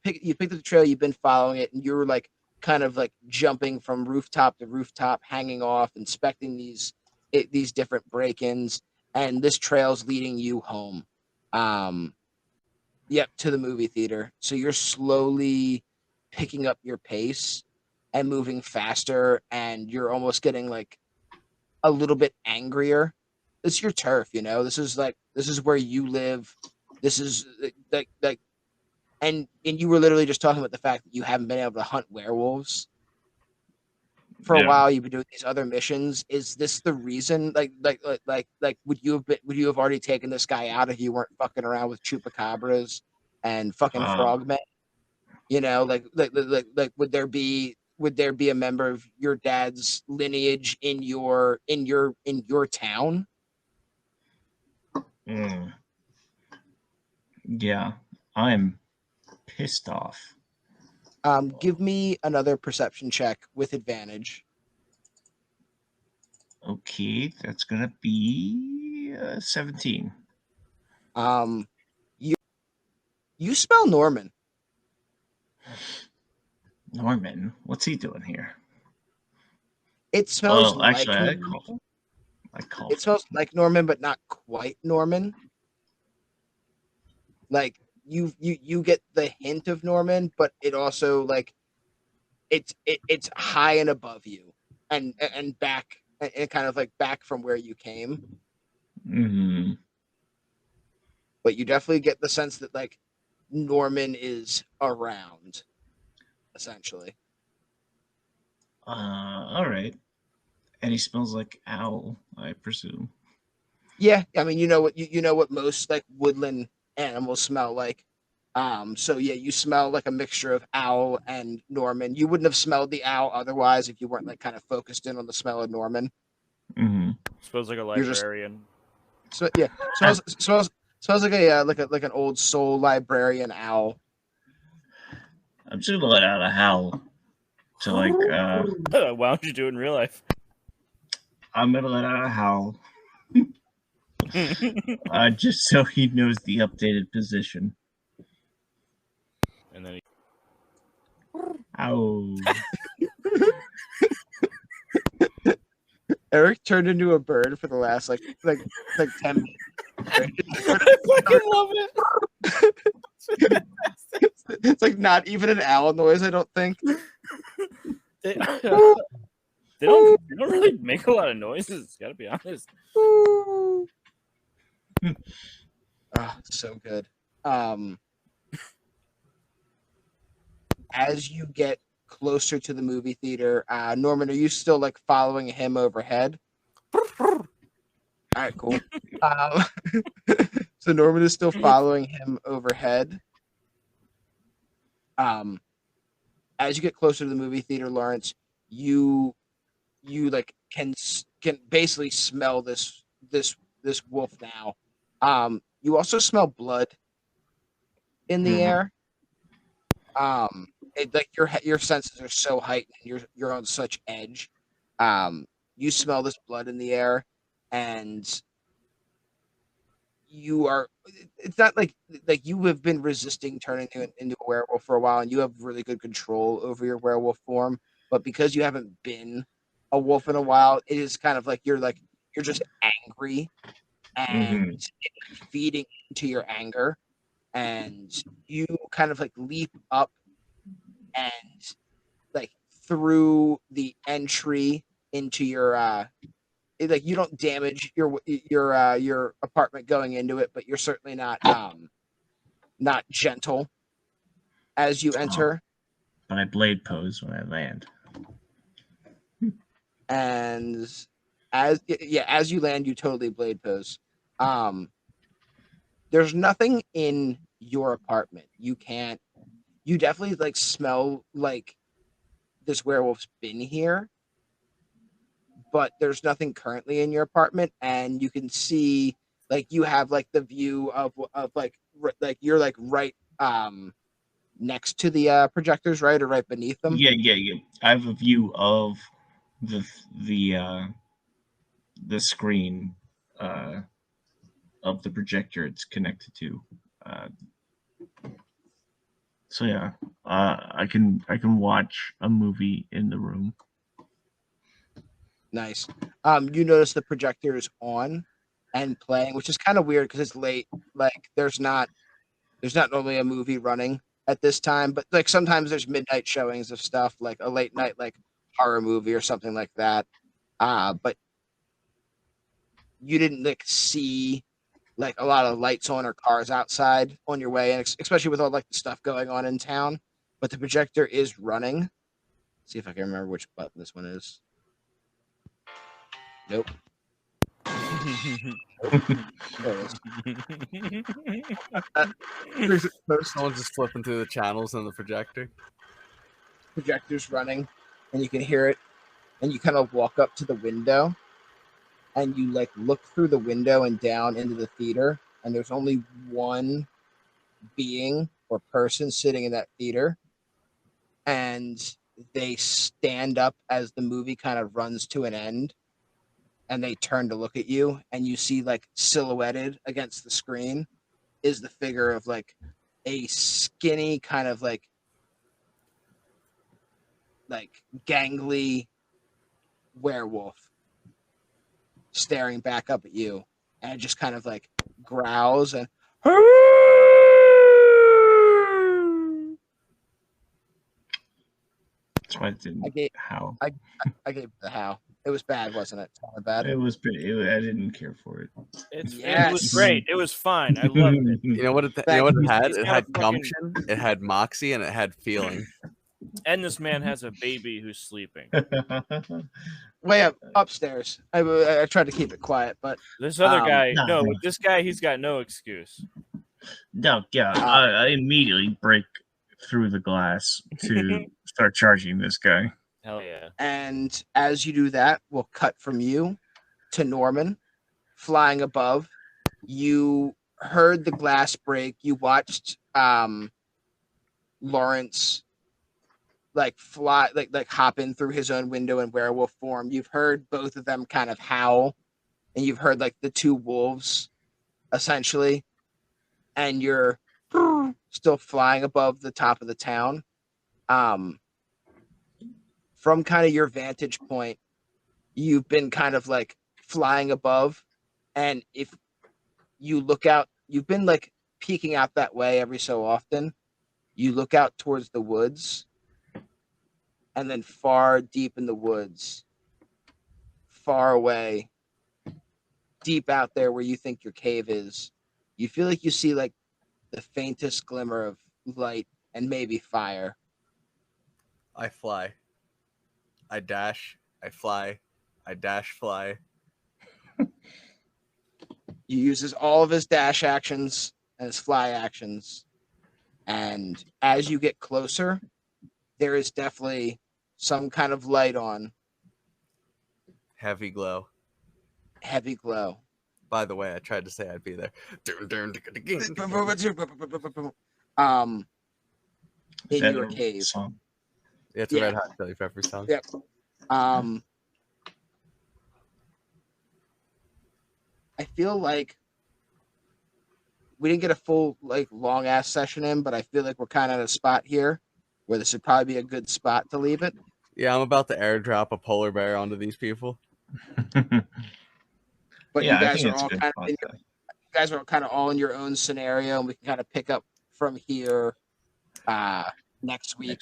S1: picked up the trail, you've been following it, and you're like kind of like jumping from rooftop to rooftop, hanging off, inspecting these different break-ins, and this trail's leading you home. Yep, to the movie theater. So you're slowly picking up your pace and moving faster, and you're almost getting like a little bit angrier. It's your turf, you know. This is where you live. This is like and you were literally just talking about the fact that you haven't been able to hunt werewolves for a while. You've been doing these other missions. Is this the reason? Like would you have already taken this guy out if you weren't fucking around with chupacabras and fucking frogmen? You know, like would there be a member of your dad's lineage in your town?
S4: Yeah, I'm pissed off.
S1: Give me another perception check with advantage.
S4: Okay, that's gonna be 17.
S1: You smell Norman.
S4: Norman, what's he doing here?
S1: It smells like
S4: actually,
S1: Norman.
S4: I called.
S1: It smells like Norman, but not quite Norman. Like you get the hint of Norman, but it also like it's high and above you, and back, and kind of like back from where you came.
S4: Mm-hmm.
S1: But you definitely get the sense that like Norman is around, essentially.
S4: All right. And he smells like owl, I presume.
S1: Yeah, I mean, you know what most like woodland animals smell like. So yeah, you smell like a mixture of owl and Norman. You wouldn't have smelled the owl otherwise if you weren't like kind of focused in on the smell of Norman.
S4: Mm-hmm.
S2: Smells like a librarian.
S1: So yeah, smells like a like an old soul librarian owl.
S4: I'm just gonna let out a howl to like.
S2: Why don't you do it in real life?
S4: I'm gonna let out a howl. Just so he knows the updated position.
S2: And then
S4: Ow.
S1: Eric turned into a bird for the last like 10 minutes.
S2: I fucking love it.
S1: It's like not even an owl noise, I don't think.
S2: They don't really make a lot of noises. Gotta be honest.
S1: Oh, so good. As you get closer to the movie theater, Norman, are you still like following him overhead? All right, cool. So Norman is still following him overhead. As you get closer to the movie theater, Lawrence, you like can basically smell this wolf now. You also smell blood in the air. Like your senses are so heightened, you're on such edge. You smell this blood in the air, and you are. It's not like you have been resisting turning into a werewolf for a while, and you have really good control over your werewolf form. But because you haven't been a wolf in a while, it is kind of like you're just angry, and it's feeding into your anger, and you kind of like leap up and like through the entry into your like you don't damage your apartment going into it, but you're certainly not gentle as you enter.
S4: But I blade pose when I land.
S1: And as you land, you totally blade pose. There's nothing in your apartment. You definitely like smell like this werewolf's been here, but there's nothing currently in your apartment, and you can see like you have like the view of like you're like right next to the projectors, right, or right beneath them.
S4: Yeah. I have a view of the screen of the projector it's connected to. So yeah, I can watch a movie in the room.
S1: Nice. You notice the projector is on and playing, which is kind of weird because it's late. Like there's not normally a movie running at this time, but like sometimes there's midnight showings of stuff, like a late night like horror movie or something like that. But you didn't like see like a lot of lights on or cars outside on your way, and especially with all like the stuff going on in town. But the projector is running. Let's see if I can remember which button this one is. Nope. There it is.
S3: Someone's just flipping through the channels on the projector.
S1: Projector's running, and you can hear it, and you kind of walk up to the window, and you like look through the window and down into the theater, and there's only one being or person sitting in that theater, and they stand up as the movie kind of runs to an end, and they turn to look at you, and you see like silhouetted against the screen is the figure of like a skinny kind of like gangly werewolf staring back up at you, and it just kind of like growls and
S4: That's why I didn't howl.
S1: I gave the howl. It was bad, wasn't it? Not bad.
S4: It was pretty. I didn't care for it.
S2: It was great. It was fine. I loved it.
S3: You know what it had? It had gumption, it had moxie, and it had feeling.
S2: And this man has a baby who's sleeping.
S1: Way up upstairs. I tried to keep it quiet, but
S2: this other guy,
S4: no.
S2: with this guy, he's got no excuse.
S4: No, yeah, I immediately break through the glass to start charging this guy.
S2: Hell yeah.
S1: And as you do that, we'll cut from you to Norman flying above. You heard the glass break. You watched Lawrence like fly, like hop in through his own window in werewolf form. You've heard both of them kind of howl, and you've heard like the two wolves, essentially, and you're still flying above the top of the town. From kind of your vantage point, you've been kind of like flying above, and if you look out, you've been like peeking out that way every so often. You look out towards the woods, and then far deep in the woods, far away, deep out there where you think your cave is, you feel like you see like the faintest glimmer of light and maybe fire.
S3: I fly. I dash. I fly. I dash, fly.
S1: He uses all of his dash actions and his fly actions. And as you get closer, there is definitely some kind of light on.
S3: Heavy glow.
S1: Heavy glow.
S3: By the way, I tried to say I'd be there.
S1: In
S4: That
S1: your
S4: a
S1: cave.
S4: song?
S3: It's a
S1: Yeah.
S3: Red Hot Chili Pepper song.
S1: Yep. I feel like we didn't get a full like long ass session in, but I feel like we're kind of at a spot here where this would probably be a good spot to leave it.
S3: Yeah, I'm about to airdrop a polar bear onto these people.
S1: But
S4: Yeah,
S1: you
S4: I
S1: guys
S4: think
S1: are
S4: it's
S1: all
S4: good
S1: kind of
S4: podcast.
S1: you guys are kind of all in your own scenario, and we can kind of pick up from here next week.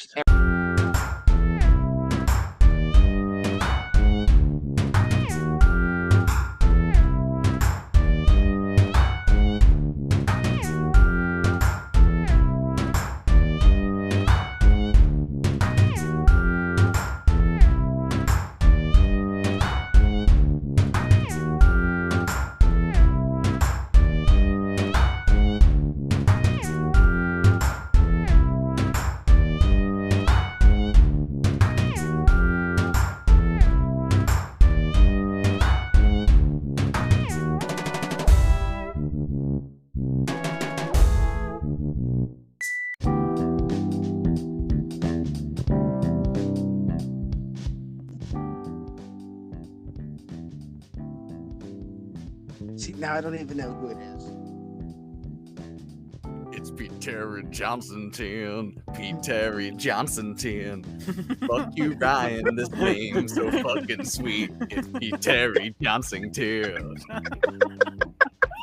S1: See, now I don't even know who it is.
S3: It's Pete Terry Johnson 10. Pete Terry Johnson 10. Fuck you, Ryan. This name's so fucking sweet. It's Pete Terry Johnson 10.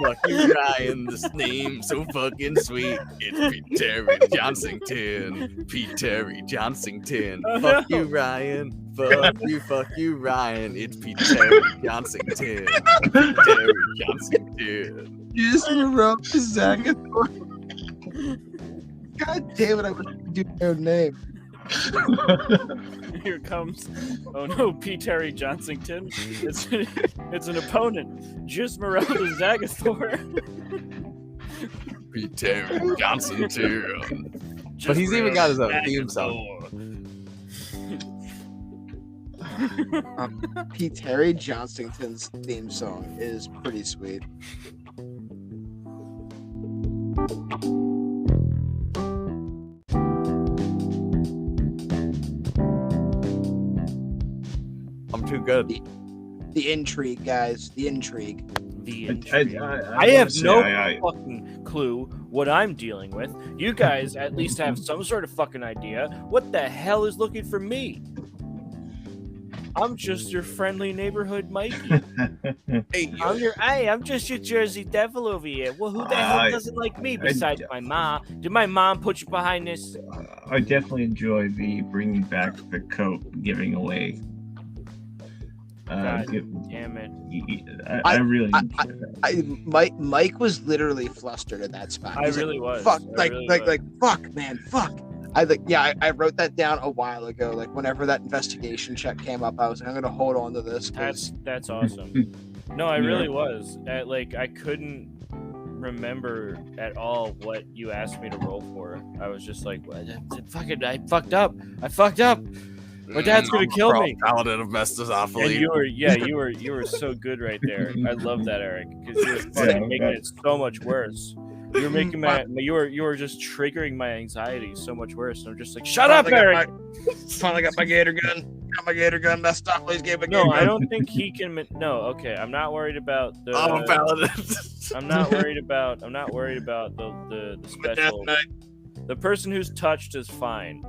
S3: Fuck you, Ryan. This name's so fucking sweet. It's Pete Terry Johnson 10. Pete Terry Johnson 10. Fuck you, Ryan. Fuck you, Ryan. It's Pete Terry Johnson 10. Pete Terry Johnson 10.
S1: Just wrote the Zagathor. God damn it! I would do my own name.
S2: Here comes, oh no, P. Terry Johnsington. It's an opponent, Gismeralda Zagathor.
S3: Pete Terry Johnson 10. But he's even got his own theme song.
S1: Pete Terry Johnston's theme song is pretty sweet.
S3: I'm too good.
S1: The intrigue, guys. The intrigue.
S6: I have no fucking clue what I'm dealing with. You guys at least have some sort of fucking idea. What the hell is looking for me? I'm just your friendly neighborhood Mikey. I'm just your Jersey Devil over here. Well, who the hell doesn't like me besides my mom? Did my mom put you behind this?
S4: I definitely enjoy the bringing back the coat giving away.
S6: God damn it!
S4: I really enjoy that.
S1: Mike was literally flustered at that spot. He's
S6: really was.
S1: Fuck,
S6: I really was.
S1: fuck, man, fuck. I wrote that down a while ago. Like whenever that investigation check came up, I was like, I'm gonna hold on to this.
S6: That's awesome. No, I really was. I couldn't remember at all what you asked me to roll for. I was just like, I fucked up. My dad's gonna kill me.
S3: Paladin of Mestizophiles.
S6: And you were so good right there. I love that, Eric, because you were fucking making it so much worse. You're making you were just triggering my anxiety so much worse. And I'm just like, shut up, Eric.
S1: Finally got my gator gun. Got my gator gun messed up. Please give me a
S6: No,
S1: gator
S6: I
S1: gun.
S6: don't think he can. No, okay. I'm not worried about the.
S3: I'm a paladin.
S6: I'm not worried about the special. The person who's touched is fine.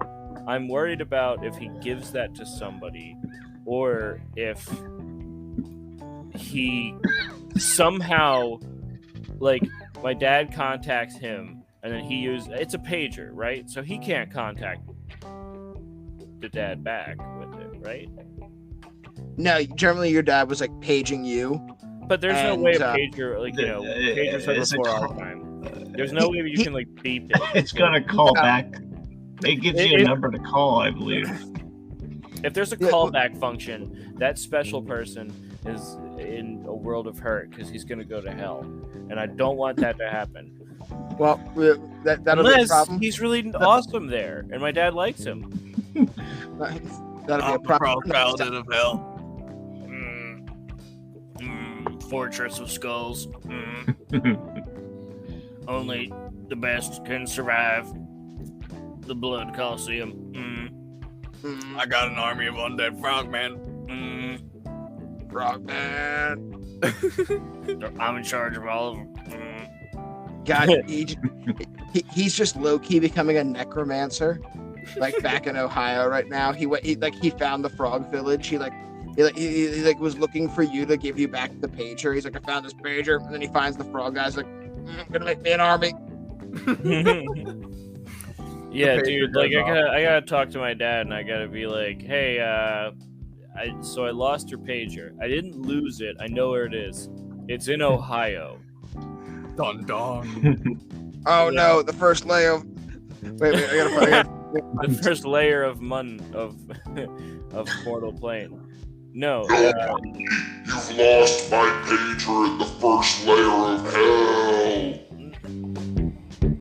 S6: I'm worried about if he gives that to somebody, or if he somehow, like, my dad contacts him, and then it's a pager, right? So he can't contact the dad back with it, right?
S1: No, generally your dad was like paging you.
S6: But there's no way a pager, like, pagers are before our time. There's no way you can, like, beep it.
S4: It's gonna call back. It gives you a number to call, I believe.
S6: If there's a callback function, that special person is in a world of hurt because he's gonna go to hell, and I don't want that to happen.
S1: Well, that'll be a problem.
S6: He's really awesome there, and my dad likes him.
S1: That'll be a problem.
S3: Paladin of hell.
S6: Fortress of Skulls. Only the best can survive the Blood Coliseum.
S3: I got an army of undead frogmen.
S1: Frogman.
S6: I'm in charge of all of them.
S1: God, he's just low key becoming a necromancer. Like back in Ohio right now, he found the frog village. He was looking for you to give you back the pager. He's like, I found this pager, and then he finds the frog guy's like, I'm gonna make me an army.
S6: Yeah, dude. Like, I gotta talk to my dad, and I gotta be like, hey, so I lost your pager. I didn't lose it. I know where it is. It's in Ohio.
S3: Dun dun.
S1: Oh no, the first layer of... Wait, I gotta
S6: the first layer of of Mortal Plane. No.
S7: You've lost my pager in the first layer of hell.